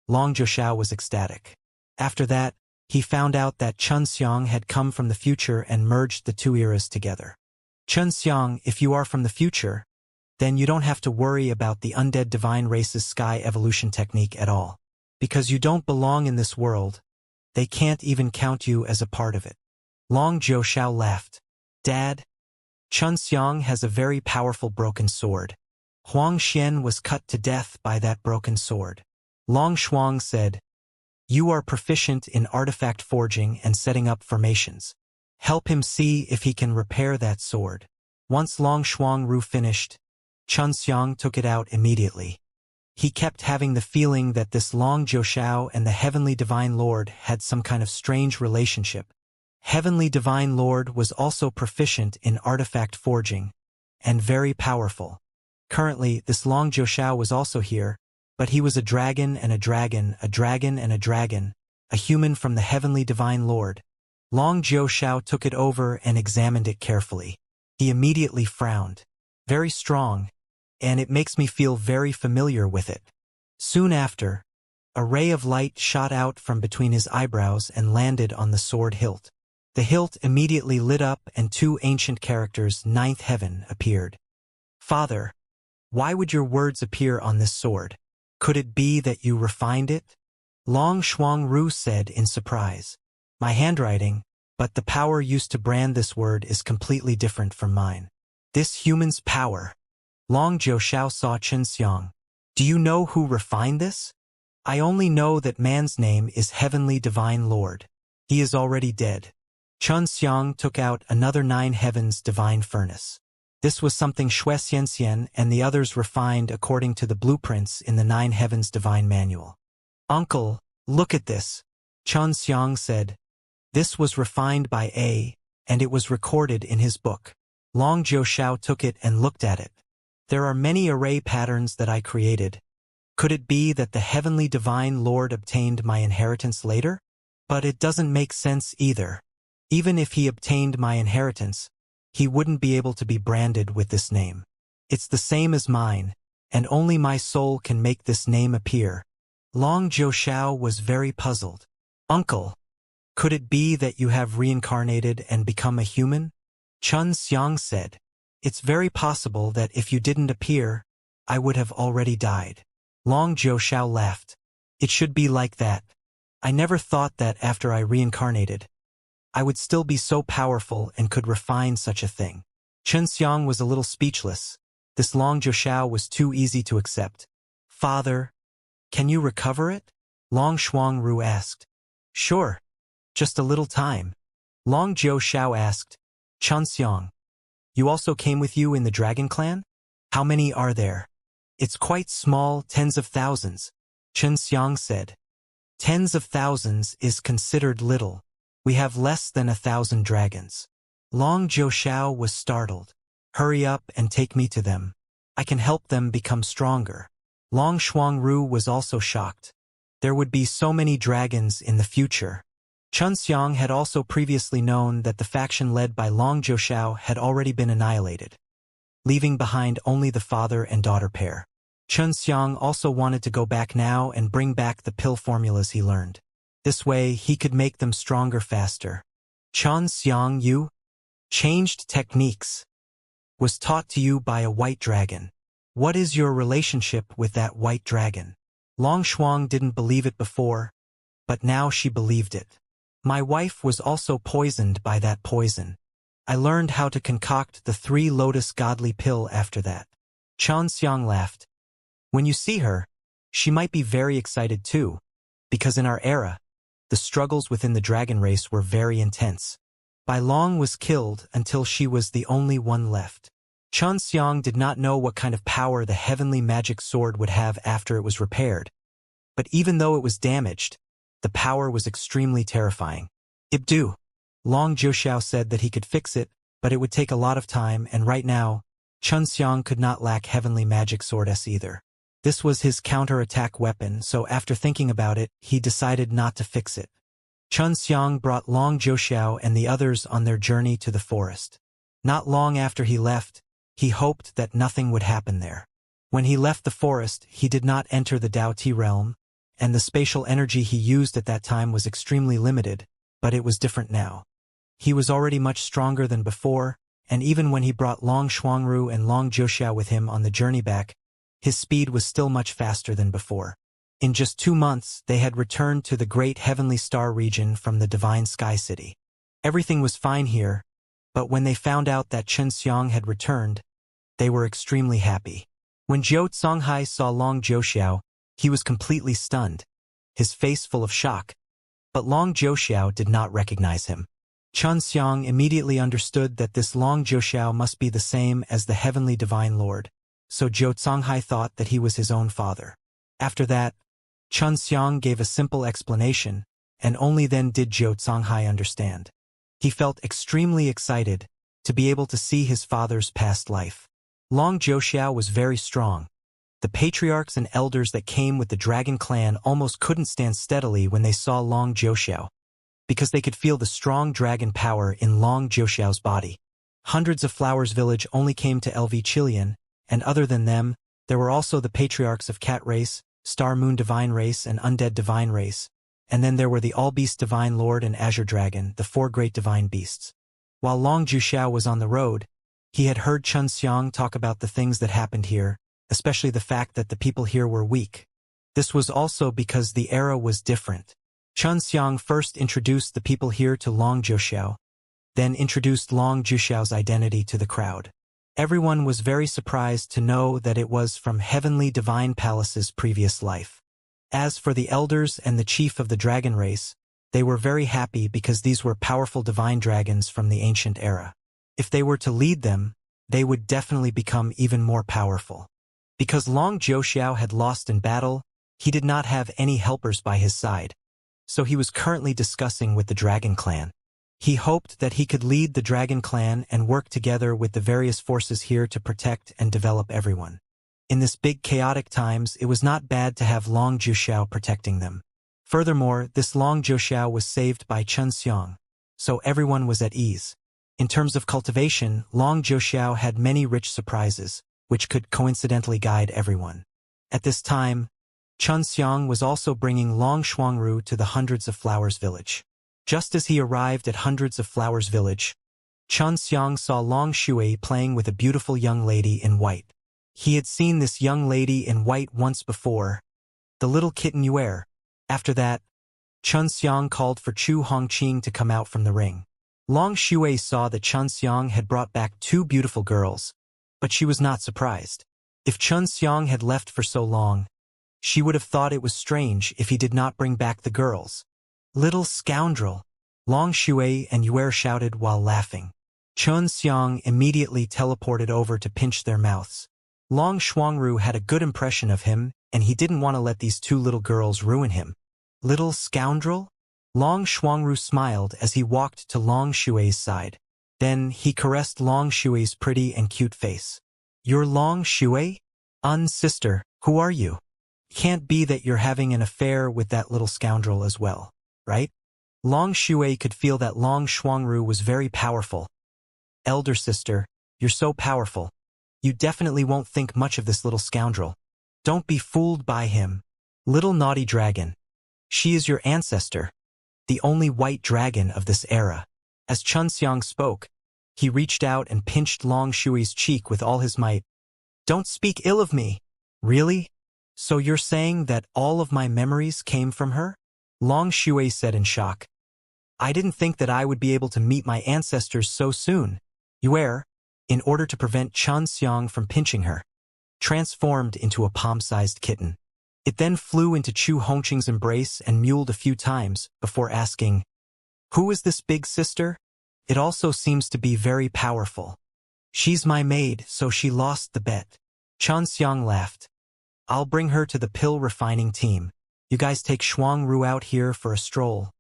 Long Zhou was ecstatic. After that, he found out that Xianxia had come from the future and merged the two eras together. Xianxia, if you are from the future, then you don't have to worry about the undead divine race's sky evolution technique at all. Because you don't belong in this world, they can't even count you as a part of it. Long Zhou laughed. Dad, Xianxia has a very powerful broken sword. Huang Xian was cut to death by that broken sword. Long Shuang said, you are proficient in artifact forging and setting up formations. Help him see if he can repair that sword. Once Long Shuang finished, Xianxia took it out immediately. He kept having the feeling that this Long Zhou and the Heavenly Divine Lord had some kind of strange relationship. Heavenly Divine Lord was also proficient in artifact forging, and very powerful. Currently, this Long Zhou was also here, but he was a dragon and a dragon, a dragon and a dragon, a human from the Heavenly Divine Lord. Long Zhou took it over and examined it carefully. He immediately frowned. Very strong, and it makes me feel very familiar with it. Soon after, a ray of light shot out from between his eyebrows and landed on the sword hilt. The hilt immediately lit up and two ancient characters, Ninth Heaven, appeared. Father, why would your words appear on this sword? Could it be that you refined it? Long Shuang said in surprise. My handwriting, but the power used to brand this word is completely different from mine. This human's power. Long Zhou saw Xianxia. Do you know who refined this? I only know that man's name is Heavenly Divine Lord. He is already dead. Xianxia took out another 9 heavens divine furnace. This was something Xianxia and the others refined according to the blueprints in the 9 heavens divine manual. Uncle, look at this, Xianxia said. This was refined by A, and it was recorded in his book. Long Zhou took it and looked at it. There are many array patterns that I created. Could it be that the Heavenly Divine Lord obtained my inheritance later? But it doesn't make sense either. Even if he obtained my inheritance, he wouldn't be able to be branded with this name. It's the same as mine, and only my soul can make this name appear. Long Zhou was very puzzled. Uncle, could it be that you have reincarnated and become a human? Xianxia said. It's very possible that if you didn't appear, I would have already died. Long Zhou laughed. It should be like that. I never thought that after I reincarnated, I would still be so powerful and could refine such a thing. Xianxia was a little speechless. This Long Zhou was too easy to accept. Father, can you recover it? Long Shuang asked. Sure. Just a little time. Long Zhou asked. Xianxia, you also came with you in the dragon clan? How many are there? It's quite small, tens of thousands. Xianxia said. Tens of thousands is considered little. We have less than 1,000 dragons. Long Zhou was startled. Hurry up and take me to them. I can help them become stronger. Long Shuang was also shocked. There would be so many dragons in the future. Xianxia had also previously known that the faction led by Long Zhou had already been annihilated, leaving behind only the father and daughter pair. Xianxia also wanted to go back now and bring back the pill formulas he learned. This way, he could make them stronger faster. Xianxia, you changed techniques was taught to you by a white dragon. What is your relationship with that white dragon? Long Shuang didn't believe it before, but now she believed it. My wife was also poisoned by that poison. I learned how to concoct the 3 lotus godly pill after that. Xianxia laughed. When you see her, she might be very excited too, because in our era, the struggles within the dragon race were very intense. Bai Long was killed until she was the only one left. Xianxia did not know what kind of power the heavenly magic sword would have after it was repaired, but even though it was damaged, the power was extremely terrifying. Ibdu. Long Zhou said that he could fix it, but it would take a lot of time, and right now, Xianxia could not lack heavenly magic sword either. This was his counter-attack weapon, so after thinking about it, he decided not to fix it. Xianxia brought Long Zhou and the others on their journey to the forest. Not long after he left, he hoped that nothing would happen there. When he left the forest, he did not enter the Dao Ti realm, and the spatial energy he used at that time was extremely limited, but it was different now. He was already much stronger than before, and even when he brought Long Xuangru and Long Jiuxiao with him on the journey back, his speed was still much faster than before. In just 2 months, they had returned to the great heavenly star region from the divine sky city. Everything was fine here, but when they found out that Chen Xiang had returned, they were extremely happy. When Zhou Songhai saw Long Jiuxiao, he was completely stunned, his face full of shock. But Long Jiuxiao did not recognize him. Chen Xiang immediately understood that this Long Jiuxiao must be the same as the heavenly divine lord, so Zhou Songhai thought that he was his own father. After that, Chen Xiang gave a simple explanation, and only then did Zhou Songhai understand. He felt extremely excited to be able to see his father's past life. Long Jiuxiao was very strong. The patriarchs and elders that came with the dragon clan almost couldn't stand steadily when they saw Long Jiuxiao, because they could feel the strong dragon power in Long Jiuxiao's body. Hundreds of Flowers Village only came to LV Chilean, and other than them, there were also the patriarchs of Cat Race, Star Moon Divine Race and Undead Divine Race, and then there were the All-Beast Divine Lord and Azure Dragon, the 4 great divine beasts. While Long Jiuxiao was on the road, he had heard Chen Xiang talk about the things that happened here, especially the fact that the people here were weak. This was also because the era was different. Chen Xiang first introduced the people here to Long Jiuxiao, then introduced Long Jiuxiao's identity to the crowd. Everyone was very surprised to know that it was from Heavenly Divine Palace's previous life. As for the elders and the chief of the dragon race, they were very happy because these were powerful divine dragons from the ancient era. If they were to lead them, they would definitely become even more powerful. Because Long Jiuxiao had lost in battle, he did not have any helpers by his side, so he was currently discussing with the Dragon Clan. He hoped that he could lead the Dragon Clan and work together with the various forces here to protect and develop everyone. In this big chaotic times, it was not bad to have Long Jiuxiao protecting them. Furthermore, this Long Jiuxiao was saved by Chen Xiang, so everyone was at ease. In terms of cultivation, Long Jiuxiao had many rich surprises, which could coincidentally guide everyone. At this time, Chen Xiang was also bringing Long Xuangru to the Hundreds of Flowers village. Just as he arrived at Hundreds of Flowers village, Chen Xiang saw Long Shui playing with a beautiful young lady in white. He had seen this young lady in white once before, the little kitten Yuer. After that, Chen Xiang called for Chu Hongqing to come out from the ring. Long Shui saw that Chen Xiang had brought back 2 beautiful girls, but she was not surprised. If Chen Xiang had left for so long, she would have thought it was strange if he did not bring back the girls. "Little scoundrel!" Long Shui and Yuer shouted while laughing. Chen Xiang immediately teleported over to pinch their mouths. Long Xuangru had a good impression of him, and he didn't want to let these 2 little girls ruin him. "Little scoundrel?" Long Xuangru smiled as he walked to Long Shui's side. Then he caressed Long Shui's pretty and cute face. "You're Long Shui? Sister, who are you? Can't be that you're having an affair with that little scoundrel as well, right?" Long Shui could feel that Long Xuangru was very powerful. "Elder sister, you're so powerful. You definitely won't think much of this little scoundrel. Don't be fooled by him. Little naughty dragon. She is your ancestor, the only white dragon of this era." As Chen Xiang spoke, he reached out and pinched Long Shui's cheek with all his might. "Don't speak ill of me." "Really? So you're saying that all of my memories came from her?" Long Shui said in shock. "I didn't think that I would be able to meet my ancestors so soon." Yuer, in order to prevent Chen Xiang from pinching her, transformed into a palm-sized kitten. It then flew into Chu Hongqing's embrace and mewled a few times before asking, "Who is this big sister? It also seems to be very powerful." "She's my maid, so she lost the bet." Chen Xiang laughed. "I'll bring her to the pill refining team. You guys take Xuangru out here for a stroll.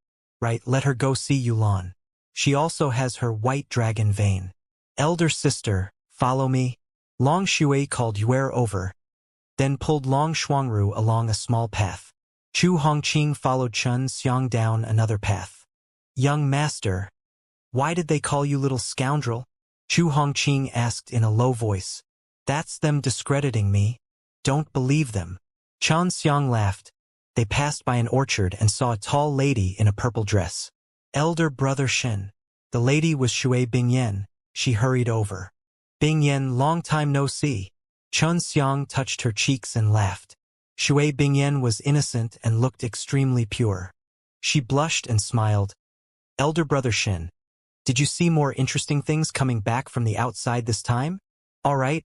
Right, let her go see Yulan. She also has her white dragon vein." "Elder sister, follow me." Long Shui called Yuer over, then pulled Long Xuangru along a small path. Chu Hongqing followed Chen Xiang down another path. "Young master, why did they call you little scoundrel?" Chu Hongqing asked in a low voice. "That's them discrediting me. Don't believe them. Xianxia laughed. They passed by an orchard and saw a tall lady in a purple dress. Elder brother Shen. The lady was Shui Bingyan. She hurried over. Bingyan, long time no see. Xiang touched her cheeks and laughed. Shui Bingyan was innocent and looked extremely pure. She blushed and smiled. Elder brother Shen, did you see more interesting things coming back from the outside this time? All right,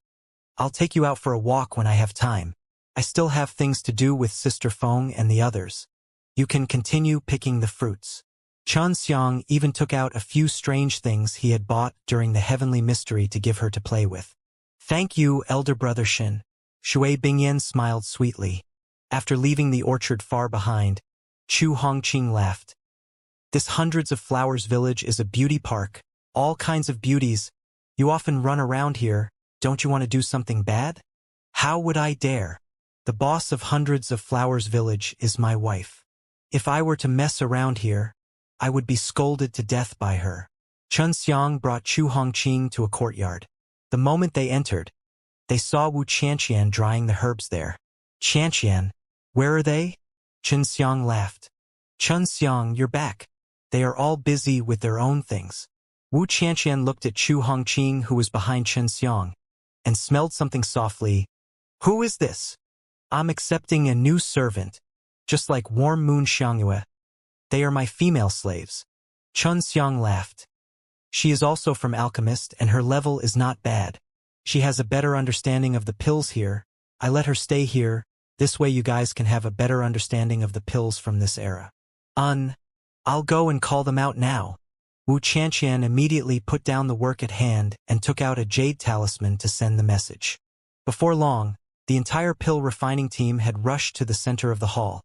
I'll take you out for a walk when I have time. I still have things to do with Sister Feng and the others. You can continue picking the fruits. Xiang even took out a few strange things he had bought during the heavenly mystery to give her to play with. Thank you, elder brother Shen. Shui Bingyan smiled sweetly. After leaving the orchard far behind, Chu Hongqing laughed. This hundreds of flowers village is a beauty park, all kinds of beauties. You often run around here, don't you want to do something bad? How would I dare? The boss of hundreds of flowers village is my wife. If I were to mess around here, I would be scolded to death by her. Xiang brought Chu Hongqing to a courtyard. The moment they entered, they saw Xianxia drying the herbs there. Xianxia, where are they? Xiang laughed. Xiang, you're back. They are all busy with their own things. Xianxia looked at Chu Hongqing, who was behind Xiang, and smelled something softly. Who is this? I'm accepting a new servant, just like Warm Moon Xiangyue. They are my female slaves. Xiang laughed. She is also from Alchemist and her level is not bad. She has a better understanding of the pills here. I let her stay here, this way you guys can have a better understanding of the pills from this era. I'll go and call them out now. Xianxia immediately put down the work at hand and took out a jade talisman to send the message. Before long, the entire pill refining team had rushed to the center of the hall,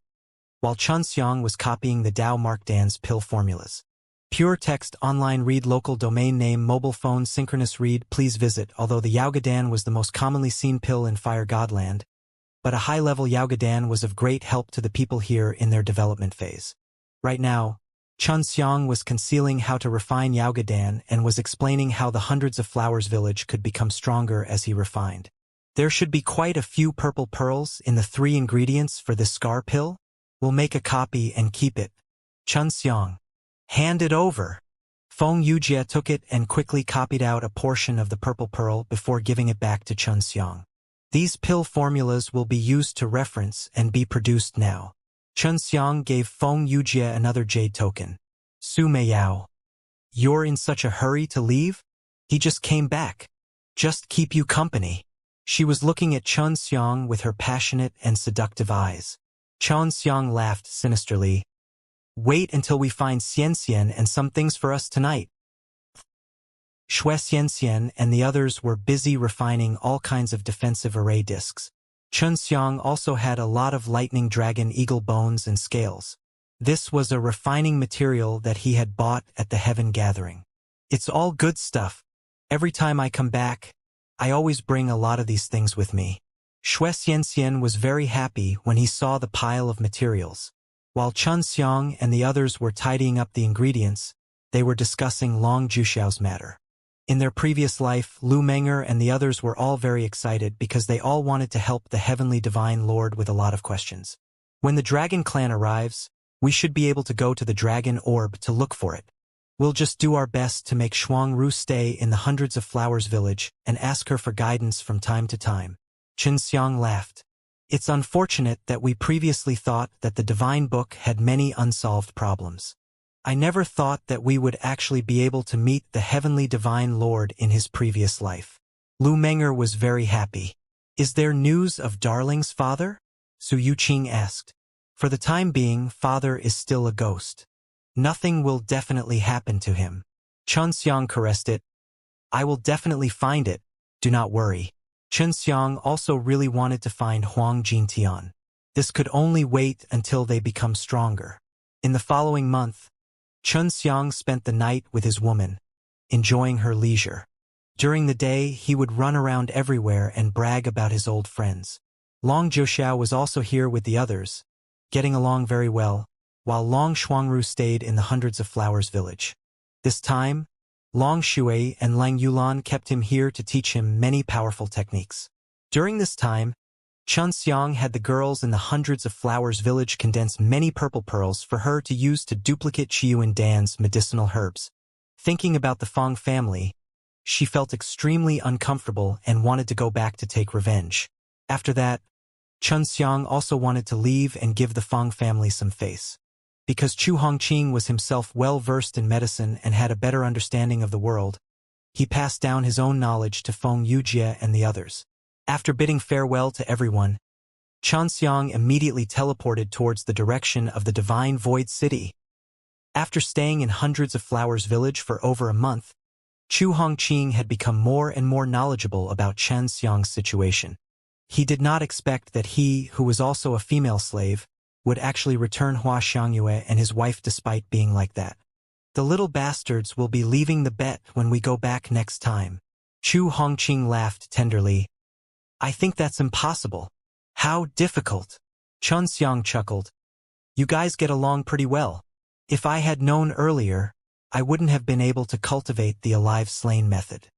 while Xiang was copying the Dao Mark Dan's pill formulas. Pure text online read local domain name mobile phone synchronous read please visit. Although the Yaogadan was the most commonly seen pill in Fire Godland, but a high-level Yaogadan was of great help to the people here in their development phase. Right now, Xiang was concealing how to refine Yaogadan and was explaining how the hundreds of flowers village could become stronger as he refined. There should be quite a few purple pearls in the 3 ingredients for this scar pill. We'll make a copy and keep it. Xiang. Hand it over. Feng Yujie took it and quickly copied out a portion of the purple pearl before giving it back to Xiang. These pill formulas will be used to reference and be produced now. Xiang gave Feng Yujie another jade token. Su Meiyao. You're in such a hurry to leave? He just came back. Just keep you company. She was looking at Xiang with her passionate and seductive eyes. Xiang laughed sinisterly. Wait until we find Xianxia and some things for us tonight. Xianxia and the others were busy refining all kinds of defensive array discs. Xiang also had a lot of lightning dragon eagle bones and scales. This was a refining material that he had bought at the Heaven Gathering. It's all good stuff. Every time I come back, I always bring a lot of these things with me. Xianxia was very happy when he saw the pile of materials. While Xiang and the others were tidying up the ingredients, they were discussing Long Jushao's matter. In their previous life, Lu Menger and the others were all very excited because they all wanted to help the Heavenly Divine Lord with a lot of questions. When the Dragon Clan arrives, we should be able to go to the Dragon Orb to look for it. We'll just do our best to make Shuang Ru stay in the Hundreds of Flowers village and ask her for guidance from time to time. Xiang laughed. It's unfortunate that we previously thought that the Divine Book had many unsolved problems. I never thought that we would actually be able to meet the Heavenly Divine Lord in his previous life. Lu Menger was very happy. Is there news of Darling's father? Su Yuqing asked. For the time being, father is still a ghost. Nothing will definitely happen to him. Xiang caressed it. I will definitely find it, do not worry. Xiang also really wanted to find Huang Jintian. This could only wait until they become stronger. In the following month, Xiang spent the night with his woman, enjoying her leisure. During the day, he would run around everywhere and brag about his old friends. Long Jushiao was also here with the others, getting along very well, while Long Shuangru stayed in the Hundreds of Flowers village. This time, Long Shui and Lang Yulan kept him here to teach him many powerful techniques. During this time, Xianxia had the girls in the Hundreds of Flowers village condense many purple pearls for her to use to duplicate Qiyu Dan's medicinal herbs. Thinking about the Fong family, she felt extremely uncomfortable and wanted to go back to take revenge. After that, Xiang also wanted to leave and give the Fong family some face. Because Chu Hongqing was himself well-versed in medicine and had a better understanding of the world, he passed down his own knowledge to Feng Yujie and the others. After bidding farewell to everyone, Xiang immediately teleported towards the direction of the Divine Void City. After staying in Hundreds of Flowers village for over a month, Chu Hongqing had become more and more knowledgeable about Xianxia's situation. He did not expect that he, who was also a female slave, would actually return Hua Xiangyue and his wife despite being like that. The little bastards will be leaving the bet when we go back next time. Chu Hongqing laughed tenderly. I think that's impossible. How difficult. Xiang chuckled. You guys get along pretty well. If I had known earlier, I wouldn't have been able to cultivate the alive slain method.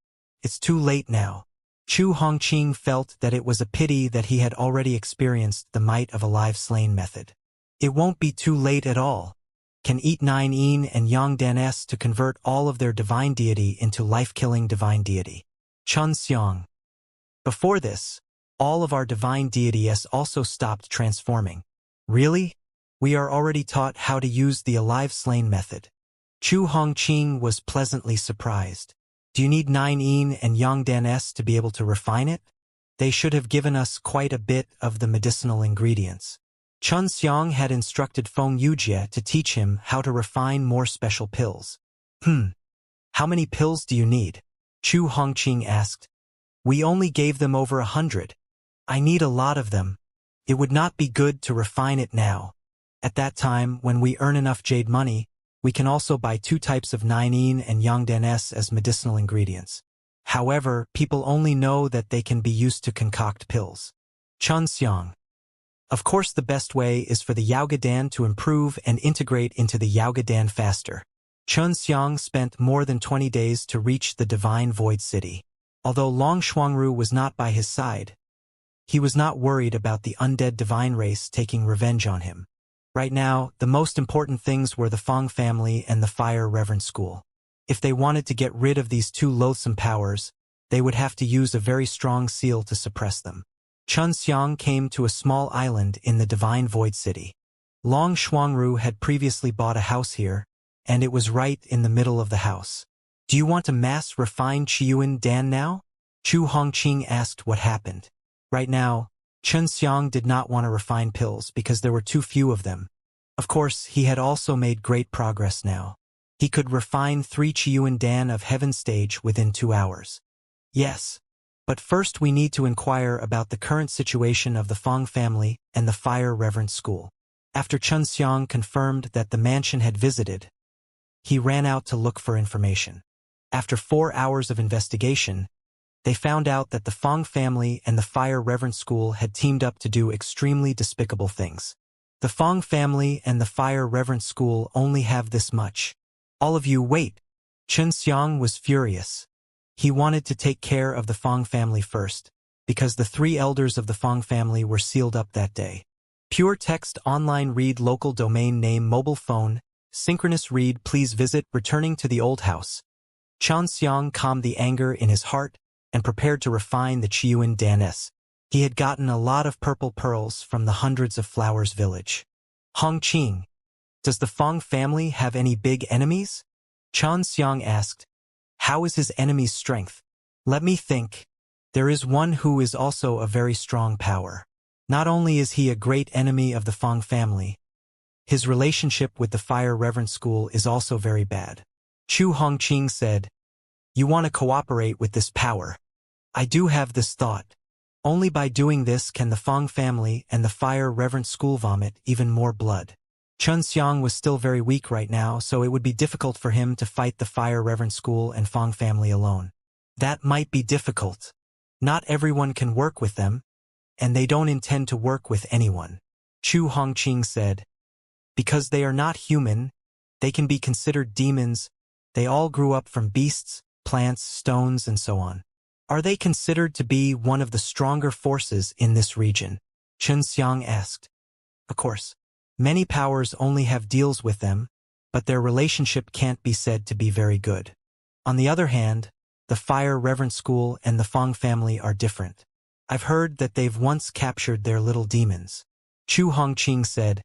It's too late now. Chu Hongqing felt that it was a pity that he had already experienced the might of alive slain method. It won't be too late at all. Can eat 9 yin and yang dan s to convert all of their divine deity into life-killing divine deity. Xiang. Before this, all of our divine deities also stopped transforming. Really? We are already taught how to use the alive slain method. Chu Hongqing was pleasantly surprised. Do you need 9 yin and yang dan s to be able to refine it? They should have given us quite a bit of the medicinal ingredients. Xiang had instructed Feng Yujie to teach him how to refine more special pills. How many pills do you need? Chu Hongqing asked. We only gave them over 100. I need a lot of them. It would not be good to refine it now. At that time, when we earn enough jade money, we can also buy 2 types of 9 yin and yang dan s as medicinal ingredients. However, people only know that they can be used to concoct pills. Xiang. Of course, the best way is for the Yaogadan to improve and integrate into the Yaogadan faster. Xiang spent more than 20 days to reach the Divine Void City. Although Long Shuangru was not by his side, he was not worried about the undead divine race taking revenge on him. Right now, the most important things were the Fong family and the Fire Reverend School. If they wanted to get rid of these 2 loathsome powers, they would have to use a very strong seal to suppress them. Xiang came to a small island in the Divine Void City. Long Shuangru had previously bought a house here, and it was right in the middle of the house. Do you want to mass refine Qiyu Dan now? Chu Hongqing asked what happened. Right now, Xiang did not want to refine pills because there were too few of them. Of course, he had also made great progress now. He could refine 3 Qiyu Dan of Heaven Stage within 2 hours. Yes. But first we need to inquire about the current situation of the Fong family and the Fire Reverend School. After Xiang confirmed that the mansion had visited, he ran out to look for information. After 4 hours of investigation, they found out that the Fong family and the Fire Reverend School had teamed up to do extremely despicable things. The Fong family and the Fire Reverend School only have this much. All of you wait. Xiang was furious. He wanted to take care of the Fong family first, because the 3 elders of the Fong family were sealed up that day. Pure text online read local domain name mobile phone, synchronous read please visit returning to the old house. Xiang calmed the anger in his heart and prepared to refine the Qiyu Dan S. He had gotten a lot of purple pearls from the Hundreds of Flowers village. Hongqing, does the Fong family have any big enemies? Xiang asked. How is his enemy's strength? Let me think. There is one who is also a very strong power. Not only is he a great enemy of the Fong family, his relationship with the Fire Reverend School is also very bad. Chu Hongqing said, You want to cooperate with this power? I do have this thought. Only by doing this can the Fong family and the Fire Reverend School vomit even more blood. Xiang was still very weak right now, so it would be difficult for him to fight the Fire Reverend School and Fong family alone. That might be difficult. Not everyone can work with them, and they don't intend to work with anyone. Chu Hongqing said. Because they are not human, they can be considered demons. They all grew up from beasts, plants, stones, and so on. Are they considered to be one of the stronger forces in this region? Xianxia asked. Of course. Many powers only have deals with them, but their relationship can't be said to be very good. On the other hand, the Fire Reverend School and the Fong family are different. I've heard that they've once captured their little demons. Chu Hongqing said,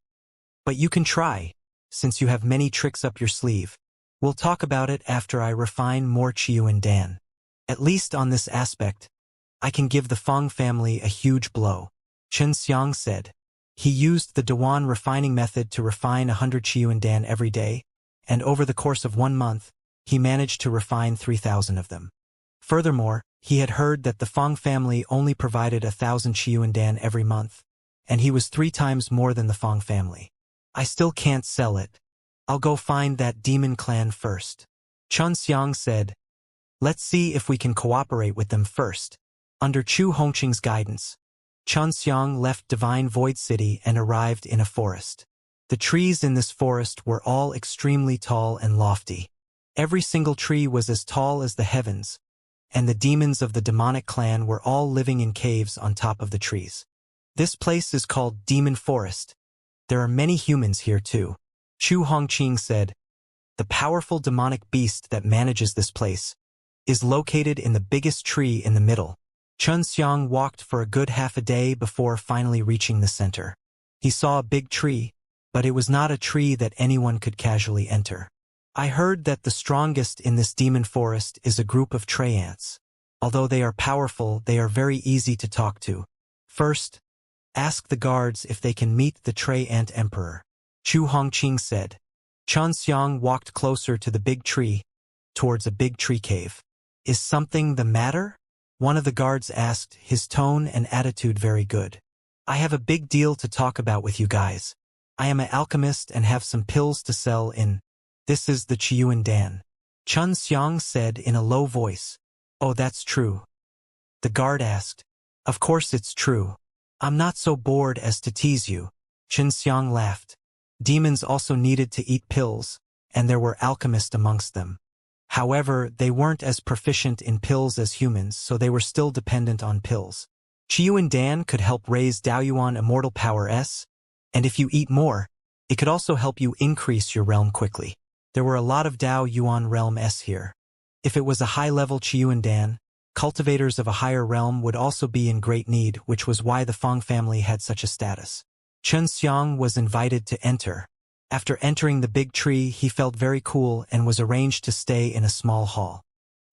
but you can try, since you have many tricks up your sleeve. We'll talk about it after I refine more Chiyu and Dan. At least on this aspect, I can give the Fong family a huge blow. Chen Xiang said. He used the Dewan refining method to refine 100 Chiyu and Dan every day, and over the course of 1 month, he managed to refine 3,000 of them. Furthermore, he had heard that the Fong family only provided 1,000 Chiyu and Dan every month, and he was 3 times more than the Fong family. I still can't sell it. I'll go find that demon clan first. Chen Xiang said, let's see if we can cooperate with them first. Under Chu Hongqing's guidance, Chen Xiang left Divine Void City and arrived in a forest. The trees in this forest were all extremely tall and lofty. Every single tree was as tall as the heavens, and the demons of the demonic clan were all living in caves on top of the trees. This place is called Demon Forest. There are many humans here too. Chu Hongqing said, the powerful demonic beast that manages this place is located in the biggest tree in the middle. Chen Xiang walked for a good half a day before finally reaching the center. He saw a big tree, but it was not a tree that anyone could casually enter. I heard that the strongest in this demon forest is a group of Trey ants. Although they are powerful, they are very easy to talk to. First, ask the guards if they can meet the Trey Ant Emperor. Chu Hongqing said. Chen Xiang walked closer to the big tree, towards a big tree cave. Is something the matter? One of the guards asked, his tone and attitude very good. I have a big deal to talk about with you guys. I am an alchemist and have some pills to sell in. This is the Chiyu and Dan. Chen Xiang said in a low voice. Oh, that's true. The guard asked. Of course it's true. I'm not so bored as to tease you. Chen Xiang laughed. Demons also needed to eat pills, and there were alchemists amongst them. However, they weren't as proficient in pills as humans, so they were still dependent on pills. Chiyu and Dan could help raise Daoyuan Immortal Power S, and if you eat more, it could also help you increase your realm quickly. There were a lot of Dao Yuan Realm S here. If it was a high-level Chiyu and Dan, cultivators of a higher realm would also be in great need, which was why the Fong family had such a status. Chen Xiang was invited to enter. After entering the big tree, he felt very cool and was arranged to stay in a small hall.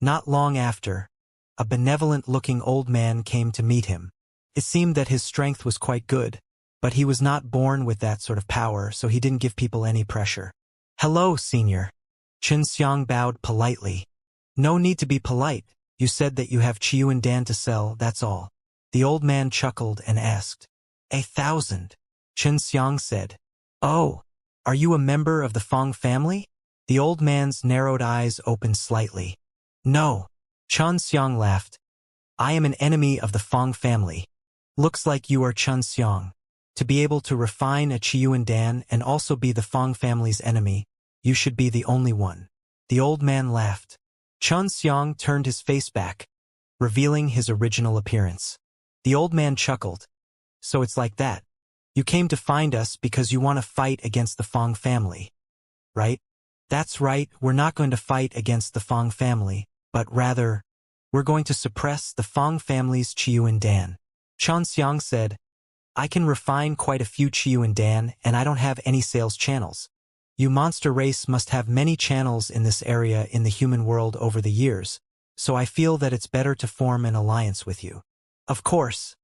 Not long after, a benevolent-looking old man came to meet him. It seemed that his strength was quite good, but he was not born with that sort of power, so he didn't give people any pressure. Hello, senior. Chen Xiang bowed politely. No need to be polite. You said that you have Chiyu and Dan to sell, that's all. The old man chuckled and asked. 1,000. Chen Xiang said. Oh. Are you a member of the Fong family? The old man's narrowed eyes opened slightly. No. Chen Xiang laughed. I am an enemy of the Fong family. Looks like you are Chen Xiang. To be able to refine a Chiyu and Dan and also be the Fong family's enemy, you should be the only one. The old man laughed. Chen Xiang turned his face back, revealing his original appearance. The old man chuckled. So it's like that. You came to find us because you want to fight against the Fong family, right? That's right, we're not going to fight against the Fong family, but rather, we're going to suppress the Fong family's Chiyu and Dan. Chen Xiang said, I can refine quite a few Chiyu and Dan, and I don't have any sales channels. You monster race must have many channels in this area in the human world over the years, so I feel that it's better to form an alliance with you. Of course,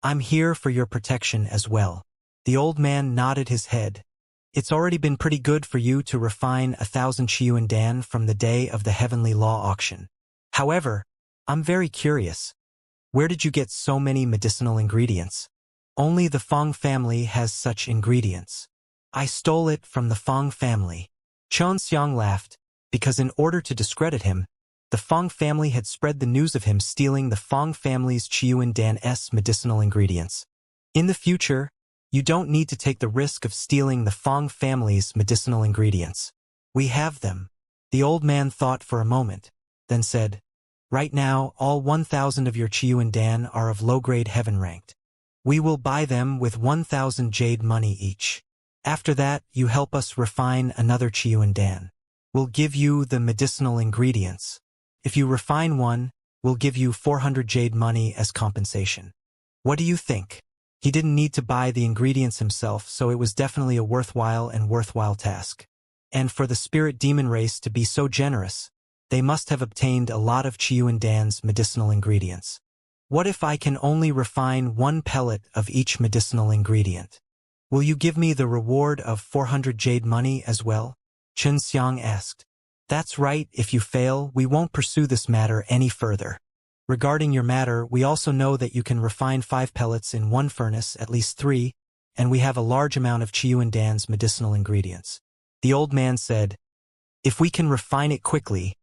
I'm here for your protection as well. The old man nodded his head. It's already been pretty good for you to refine 1,000 Chiyu and Dan from the day of the Heavenly Law auction. However, I'm very curious. Where did you get so many medicinal ingredients? Only the Fong family has such ingredients. I stole it from the Fong family. Chen Xiang laughed, because in order to discredit him, the Fong family had spread the news of him stealing the Fong family's Chiyu and Dan's medicinal ingredients. In the future, you don't need to take the risk of stealing the Fong family's medicinal ingredients. We have them. The old man thought for a moment, then said, Right now, all 1,000 of your Chiyuan Dan are of low-grade heaven ranked. We will buy them with 1,000 jade money each. After that, you help us refine another Chiyuan Dan. We'll give you the medicinal ingredients. If you refine one, we'll give you 400 jade money as compensation. What do you think? He didn't need to buy the ingredients himself, so it was definitely a worthwhile task. And for the spirit demon race to be so generous, they must have obtained a lot of Chiyuan Dan's medicinal ingredients. What if I can only refine 1 pellet of each medicinal ingredient? Will you give me the reward of 400 jade money as well? Xianxia asked. That's right, if you fail, we won't pursue this matter any further. Regarding your matter, we also know that you can refine 5 pellets in 1 furnace, at least 3, and we have a large amount of Chiyuan Dan's medicinal ingredients. The old man said, if we can refine it quickly,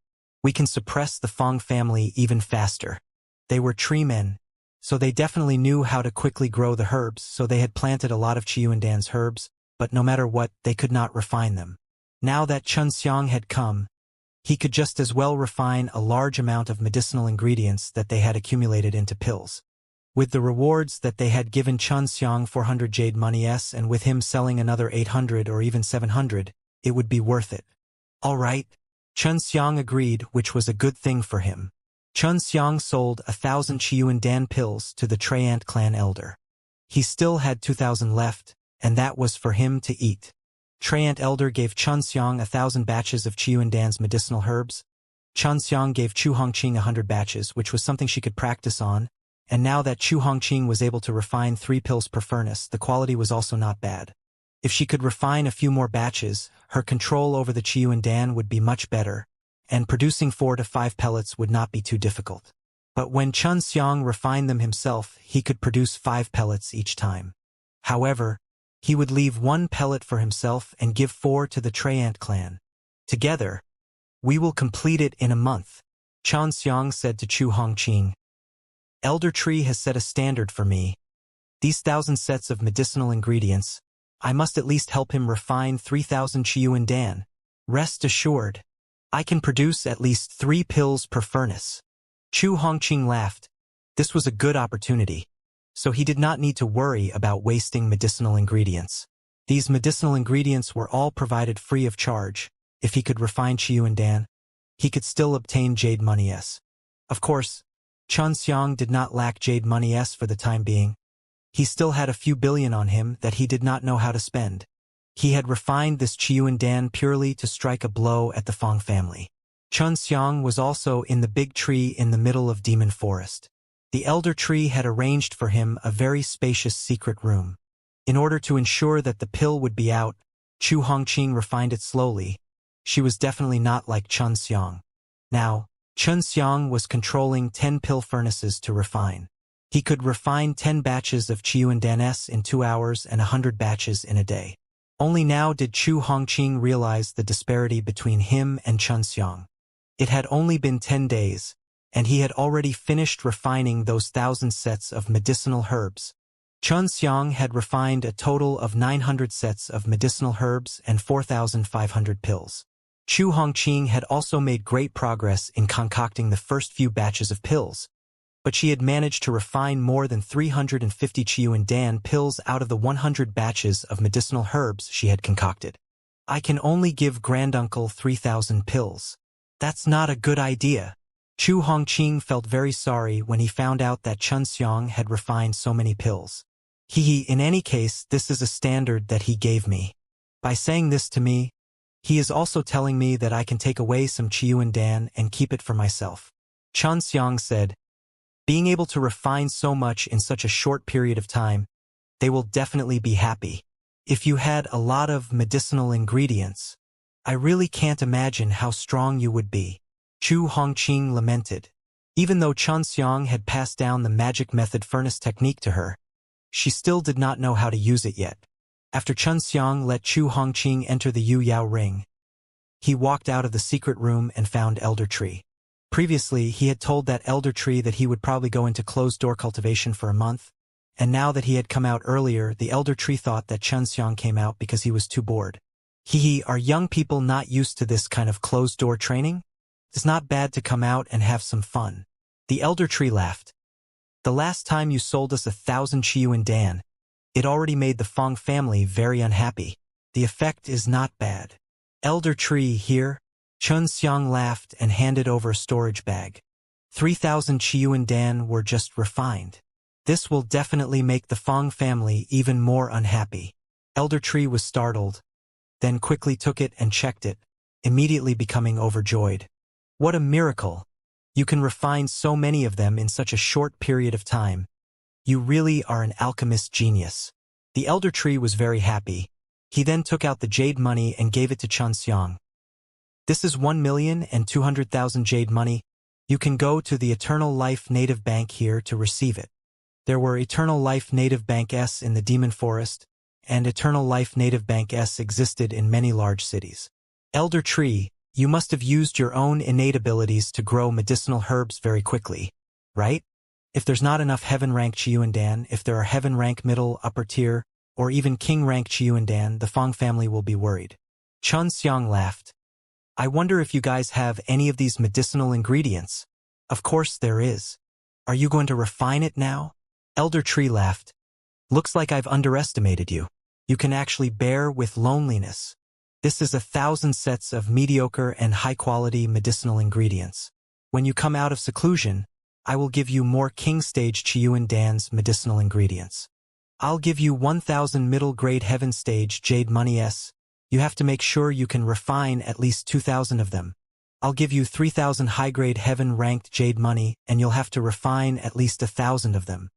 we can suppress the Fong family even faster. They were tree men, so they definitely knew how to quickly grow the herbs, so they had planted a lot of Chiyuan Dan's herbs, but no matter what, they could not refine them. Now that Xianxia had come, he could just as well refine a large amount of medicinal ingredients that they had accumulated into pills. With the rewards that they had given Xianxia 400 jade money and with him selling another 800 or even 700, it would be worth it. All right, Xianxia agreed, which was a good thing for him. Xianxia sold 1,000 Chiyuan Dan pills to the Treant clan elder. He still had 2,000 left, and that was for him to eat. Treant elder gave Xianxia 1,000 batches of Chiyuan Dan's medicinal herbs. Xianxia gave Chu Hongqing 100 batches, which was something she could practice on, and now that Chu Hongqing was able to refine 3 pills per furnace, the quality was also not bad. If she could refine a few more batches, her control over the Chiyuan Dan would be much better, and producing 4 to 5 pellets would not be too difficult. But when Xianxia refined them himself, he could produce 5 pellets each time. However, he would leave 1 pellet for himself and give 4 to the Treant clan. Together, we will complete it in a month, Xianxia said to Chu Hongqing. Elder Tree has set a standard for me. These 1,000 sets of medicinal ingredients, I must at least help him refine 3,000 Chiyuan Dan. Rest assured, I can produce at least 3 pills per furnace. Chu Hongqing laughed. This was a good opportunity, so he did not need to worry about wasting medicinal ingredients. These medicinal ingredients were all provided free of charge. If he could refine Chiyuan Dan, he could still obtain jade money. Of course, Xianxia did not lack jade money for the time being. He still had a few billion on him that he did not know how to spend. He had refined this Chiyuan Dan purely to strike a blow at the Fong family. Xianxia was also in the big tree in the middle of Demon Forest. The elder tree had arranged for him a very spacious secret room. In order to ensure that the pill would be out, Chu Hongqing refined it slowly. She was definitely not like Xianxia. Now, Xianxia was controlling 10 pill furnaces to refine. He could refine 10 batches of Chiyuan Dan in 2 hours and 100 batches in a day. Only now did Chu Hongqing realize the disparity between him and Xianxia. It had only been 10 days, and he had already finished refining those 1,000 sets of medicinal herbs. Xianxia had refined a total of 900 sets of medicinal herbs and 4,500 pills. Chu Hongqing had also made great progress in concocting the first few batches of pills, but she had managed to refine more than 350 Chiyuan Dan pills out of the 100 batches of medicinal herbs she had concocted. I can only give granduncle 3,000 pills. That's not a good idea. Chu Hongqing felt very sorry when he found out that Xianxia had refined so many pills. In any case, this is a standard that he gave me. By saying this to me, he is also telling me that I can take away some Chiyuan Dan and keep it for myself. Xianxia said, being able to refine so much in such a short period of time, they will definitely be happy. If you had a lot of medicinal ingredients, I really can't imagine how strong you would be. Chu Hongqing lamented. Even though Xianxia had passed down the magic method furnace technique to her, she still did not know how to use it yet. After Xianxia let Chu Hongqing enter the Yu Yao ring, he walked out of the secret room and found Elder Tree. Previously, he had told that Elder Tree that he would probably go into closed-door cultivation for a month, and now that he had come out earlier, the Elder Tree thought that Xianxia came out because he was too bored. Are young people not used to this kind of closed-door training? It's not bad to come out and have some fun. The elder tree laughed. The last time you sold us 1,000 Chiyuan Dan, it already made the Fong family very unhappy. The effect is not bad. Elder tree here? Xianxia laughed and handed over a storage bag. 3,000 Chiyuan Dan were just refined. This will definitely make the Fong family even more unhappy. Elder tree was startled, then quickly took it and checked it, immediately becoming overjoyed. What a miracle! You can refine so many of them in such a short period of time. You really are an alchemist genius. The elder tree was very happy. He then took out the jade money and gave it to Xianxia. This is 1,200,000 jade money. You can go to the Eternal Life Native Bank here to receive it. There were Eternal Life Native Bank S in the Demon Forest, and Eternal Life Native Bank S existed in many large cities. Elder tree, you must have used your own innate abilities to grow medicinal herbs very quickly, right? If there's not enough heaven rank Chiyuan Dan, if there are heaven rank middle, upper tier, or even king rank Chiyuan Dan, the Fong family will be worried. Xianxia laughed. I wonder if you guys have any of these medicinal ingredients. Of course there is. Are you going to refine it now? Elder tree laughed. Looks like I've underestimated you. You can actually bear with loneliness. This is 1,000 sets of mediocre and high-quality medicinal ingredients. When you come out of seclusion, I will give you more king-stage Chiyuan Dan's medicinal ingredients. I'll give you 1,000 middle-grade heaven-stage jade money S. You have to make sure you can refine at least 2,000 of them. I'll give you 3,000 high-grade heaven-ranked jade money, and you'll have to refine at least 1,000 of them.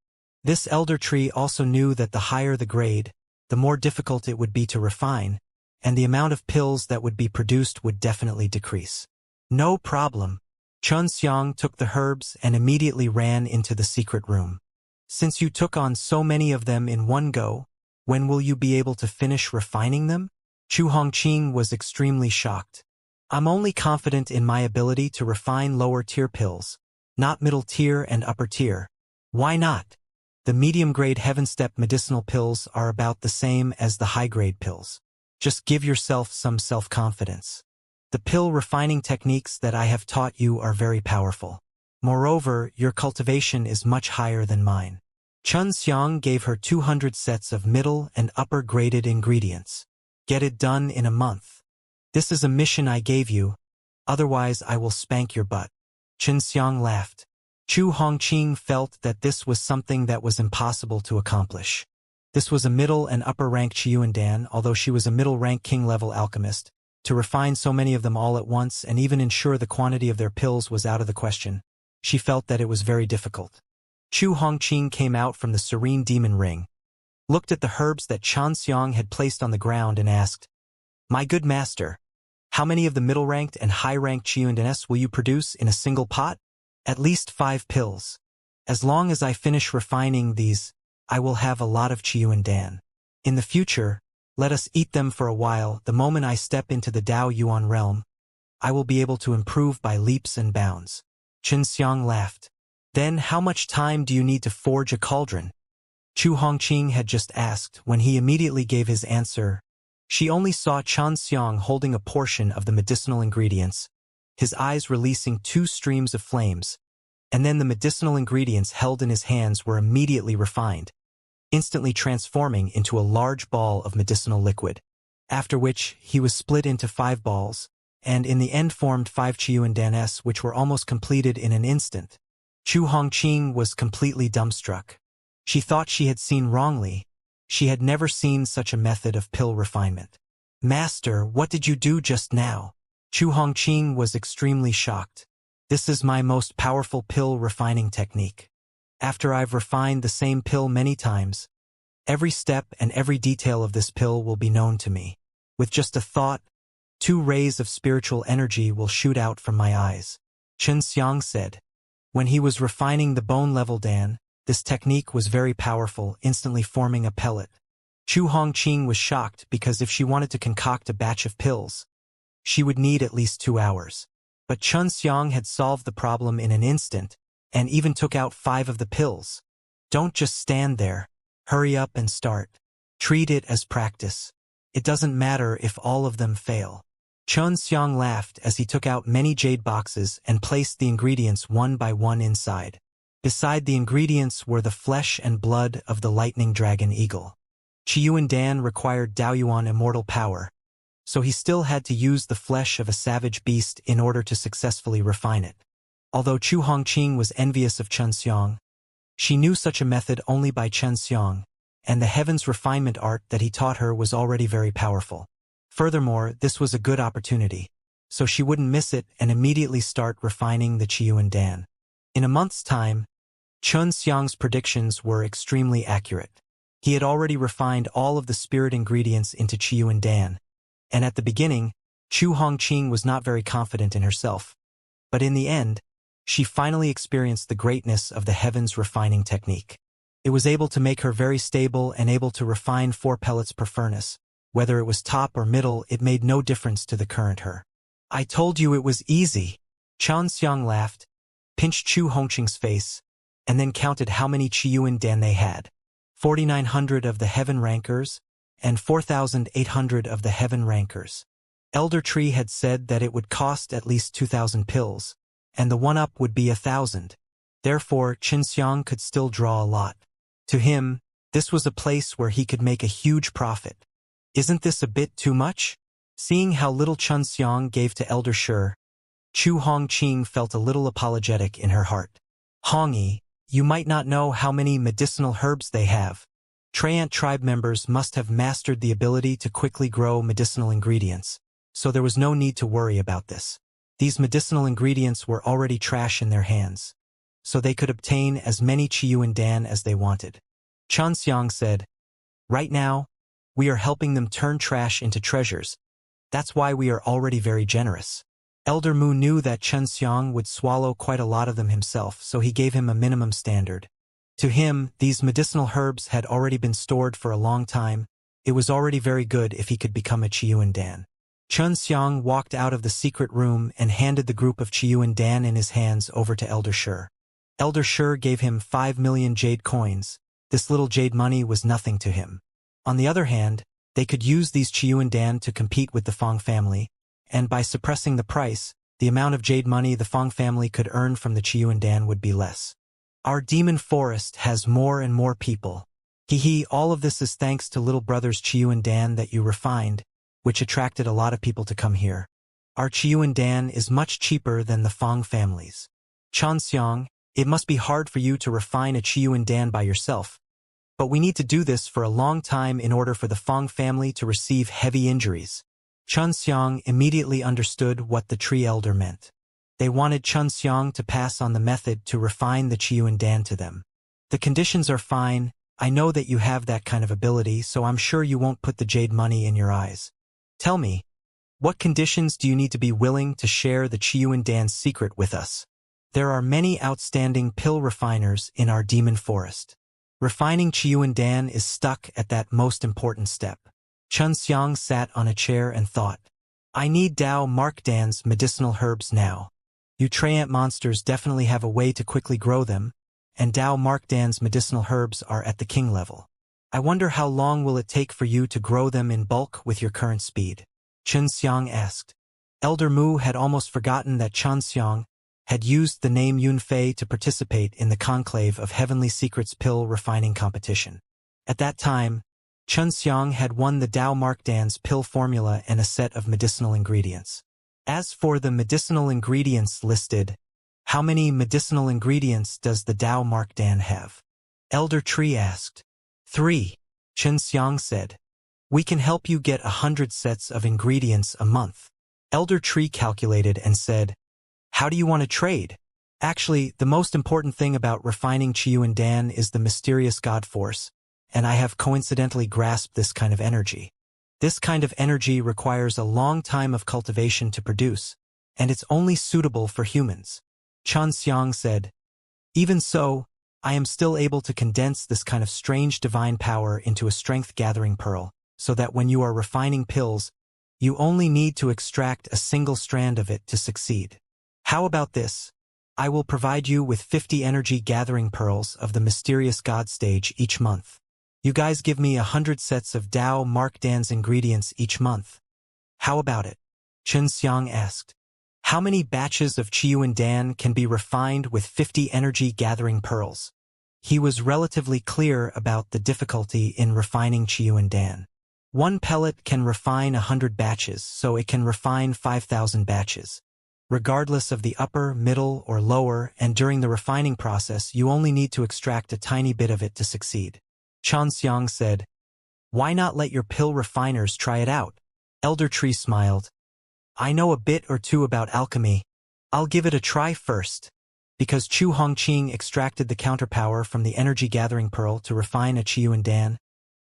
This elder tree also knew that the higher the grade, the more difficult it would be to refine, and the amount of pills that would be produced would definitely decrease. No problem. Xianxia took the herbs and immediately ran into the secret room. Since you took on so many of them in one go, when will you be able to finish refining them? Chu Hongqing was extremely shocked. I'm only confident in my ability to refine lower-tier pills, not middle-tier and upper-tier. Why not? The medium-grade heaven-step medicinal pills are about the same as the high-grade pills. Just give yourself some self-confidence. The pill refining techniques that I have taught you are very powerful. Moreover, your cultivation is much higher than mine. Xianxia gave her 200 sets of middle and upper-graded ingredients. Get it done in a month. This is a mission I gave you, otherwise I will spank your butt. Xianxia laughed. Chu Hongqing felt that this was something that was impossible to accomplish. This was a middle and upper rank Chiyuan Dan, although she was a middle rank king level alchemist. To refine so many of them all at once and even ensure the quantity of their pills was out of the question. She felt that it was very difficult. Chu Hongqing came out from the serene demon ring, looked at the herbs that Xianxia had placed on the ground and asked, My good master, how many of the middle-ranked and high-ranked Chiyuan Danes will you produce in a single pot? At least 5 pills. As long as I finish refining these, I will have a lot of Chiyuan Dan. In the future, let us eat them for a while. The moment I step into the Dao Yuan realm, I will be able to improve by leaps and bounds. Xianxia laughed. Then how much time do you need to forge a cauldron? Chu Hongqing had just asked. When he immediately gave his answer, she only saw Xianxia holding a portion of the medicinal ingredients, his eyes releasing 2 streams of flames, and then the medicinal ingredients held in his hands were immediately refined, instantly transforming into a large ball of medicinal liquid, after which he was split into 5 balls, and in the end formed 5 Chiyuan Danes which were almost completed in an instant. Chu Hongqing was completely dumbstruck. She thought she had seen wrongly. She had never seen such a method of pill refinement. Master, what did you do just now? Chu Hongqing was extremely shocked. This is my most powerful pill refining technique. After I've refined the same pill many times, every step and every detail of this pill will be known to me. With just a thought, 2 rays of spiritual energy will shoot out from my eyes. Xianxia said. When he was refining the bone-level Dan, this technique was very powerful, instantly forming a pellet. Chu Hongqing was shocked because if she wanted to concoct a batch of pills, she would need at least 2 hours. But Xianxia had solved the problem in an instant, and even took out 5 of the pills. Don't just stand there. Hurry up and start. Treat it as practice. It doesn't matter if all of them fail. Xianxia laughed as he took out many jade boxes and placed the ingredients one by one inside. Beside the ingredients were the flesh and blood of the lightning dragon eagle. Qiuandan required Daoyuan immortal power, so he still had to use the flesh of a savage beast in order to successfully refine it. Although Chu Hongqing was envious of Xianxia, she knew such a method only by Xianxia, and the heaven's refinement art that he taught her was already very powerful. Furthermore, this was a good opportunity, so she wouldn't miss it and immediately start refining the Qiuandan. In a month's time, Xianxia's predictions were extremely accurate. He had already refined all of the spirit ingredients into Qiuandan, and at the beginning, Chu Hongqing was not very confident in herself. But in the end, she finally experienced the greatness of the heavens refining technique. It was able to make her very stable and able to refine 4 pellets per furnace. Whether it was top or middle, it made no difference to the current her. I told you it was easy. Xianxia laughed, pinched Chu Hongqing's face, and then counted how many Qiuandan they had. 4,900 of the heaven rankers, and 4,800 of the heaven rankers. Elder Tree had said that it would cost at least 2,000 pills, and the one-up would be 1,000. Therefore, Xianxia could still draw a lot. To him, this was a place where he could make a huge profit. Isn't this a bit too much? Seeing how little Xianxia gave to Elder Shi, Chu Hongqing felt a little apologetic in her heart. Hongi, you might not know how many medicinal herbs they have. Treant tribe members must have mastered the ability to quickly grow medicinal ingredients, so there was no need to worry about this. These medicinal ingredients were already trash in their hands, so they could obtain as many Qiuandan as they wanted. Xianxia said, "Right now, we are helping them turn trash into treasures. That's why we are already very generous." Elder Mu knew that Xianxia would swallow quite a lot of them himself, so he gave him a minimum standard. To him, these medicinal herbs had already been stored for a long time. It was already very good if he could become a Qiuandan. Xianxia walked out of the secret room and handed the group of Qiuandan in his hands over to Elder Shi. Elder Shi gave him 5 million jade coins. This little jade money was nothing to him. On the other hand, they could use these Qiuandan to compete with the Fong family, and by suppressing the price, the amount of jade money the Fong family could earn from the Qiuandan would be less. Our demon forest has more and more people. All of this is thanks to little brother's Qiuandan that you refined, which attracted a lot of people to come here. Our Qiuandan is much cheaper than the Fong family's. Xianxia, it must be hard for you to refine a Qiuandan by yourself, but we need to do this for a long time in order for the Fong family to receive heavy injuries. Xianxia immediately understood what the tree elder meant. They wanted Xianxia to pass on the method to refine the Qiuandan to them. The conditions are fine. I know that you have that kind of ability, so I'm sure you won't put the jade money in your eyes. Tell me, what conditions do you need to be willing to share the Qiuandan's secret with us? There are many outstanding pill refiners in our demon forest. Refining Qiuandan is stuck at that most important step. Xianxia sat on a chair and thought, I need Dao Markdan's medicinal herbs now. You Treant monsters definitely have a way to quickly grow them, and Dao Markdan's medicinal herbs are at the king level. I wonder how long will it take for you to grow them in bulk with your current speed? Xianxia asked. Elder Mu had almost forgotten that Xianxia had used the name Yunfei to participate in the conclave of Heavenly Secrets pill refining competition. At that time, Xianxia had won the Dao Markdan's pill formula and a set of medicinal ingredients. As for the medicinal ingredients listed, how many medicinal ingredients does the Dao Markdan have? Elder Tree asked. 3. Xianxia said. We can help you get 100 sets of ingredients a month. Elder Tree calculated and said, How do you want to trade? Actually, the most important thing about refining Qiuandan is the mysterious God force, and I have coincidentally grasped this kind of energy. This kind of energy requires a long time of cultivation to produce, and it's only suitable for humans. Xianxia said, Even so, I am still able to condense this kind of strange divine power into a strength-gathering pearl, so that when you are refining pills, you only need to extract a single strand of it to succeed. How about this? I will provide you with 50 energy-gathering pearls of the mysterious God stage each month. You guys give me 100 sets of Dao Markdan's ingredients each month. How about it? Xianxia asked. How many batches of Qiyuan Dan can be refined with 50 energy-gathering pearls? He was relatively clear about the difficulty in refining Qiyuan Dan. One pellet can refine 100 batches, so it can refine 5,000 batches. Regardless of the upper, middle, or lower, and during the refining process, you only need to extract a tiny bit of it to succeed. Xianxia said, Why not let your pill refiners try it out? Elder Tree smiled. I know a bit or two about alchemy. I'll give it a try first. Because Chu Hongqing extracted the counterpower from the energy-gathering pearl to refine a Qiyuan Dan,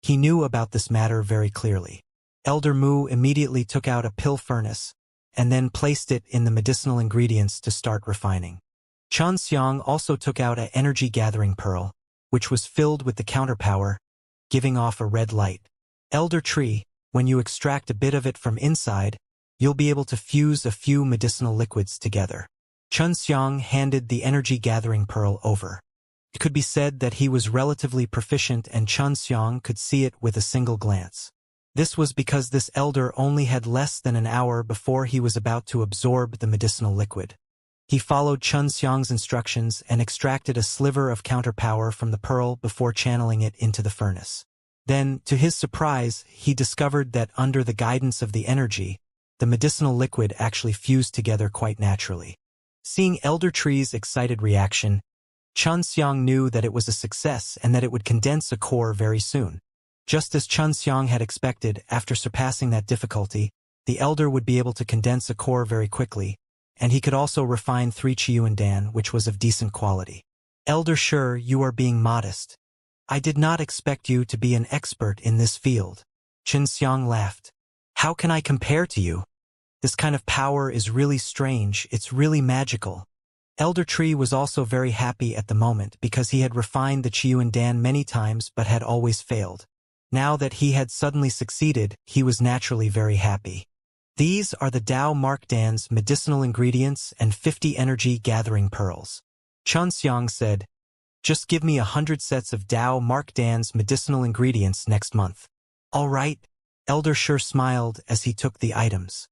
he knew about this matter very clearly. Elder Mu immediately took out a pill furnace, and then placed it in the medicinal ingredients to start refining. Xianxia also took out an energy-gathering pearl, which was filled with the counterpower, giving off a red light. Elder Tree, when you extract a bit of it from inside, you'll be able to fuse a few medicinal liquids together. Xianxia handed the energy-gathering pearl over. It could be said that he was relatively proficient and Xianxia could see it with a single glance. This was because this elder only had less than an hour before he was about to absorb the medicinal liquid. He followed Xianxia's instructions and extracted a sliver of counterpower from the pearl before channeling it into the furnace. Then, to his surprise, he discovered that under the guidance of the energy, the medicinal liquid actually fused together quite naturally. Seeing Elder Tree's excited reaction, Xianxia knew that it was a success and that it would condense a core very soon. Just as Xianxia had expected, after surpassing that difficulty, the elder would be able to condense a core very quickly, and he could also refine 3 Qiyuan Dan, which was of decent quality. Elder, sure, you are being modest. I did not expect you to be an expert in this field. Xianxia laughed. How can I compare to you? This kind of power is really strange, it's really magical. Elder Tree was also very happy at the moment because he had refined the Qiyuan Dan many times but had always failed. Now that he had suddenly succeeded, he was naturally very happy. These are the Dao Mark Dan's medicinal ingredients and 50 energy-gathering pearls. Xianxia said, Just give me 100 sets of Dao Mark Dan's medicinal ingredients next month. All right. Elder sure smiled as he took the items.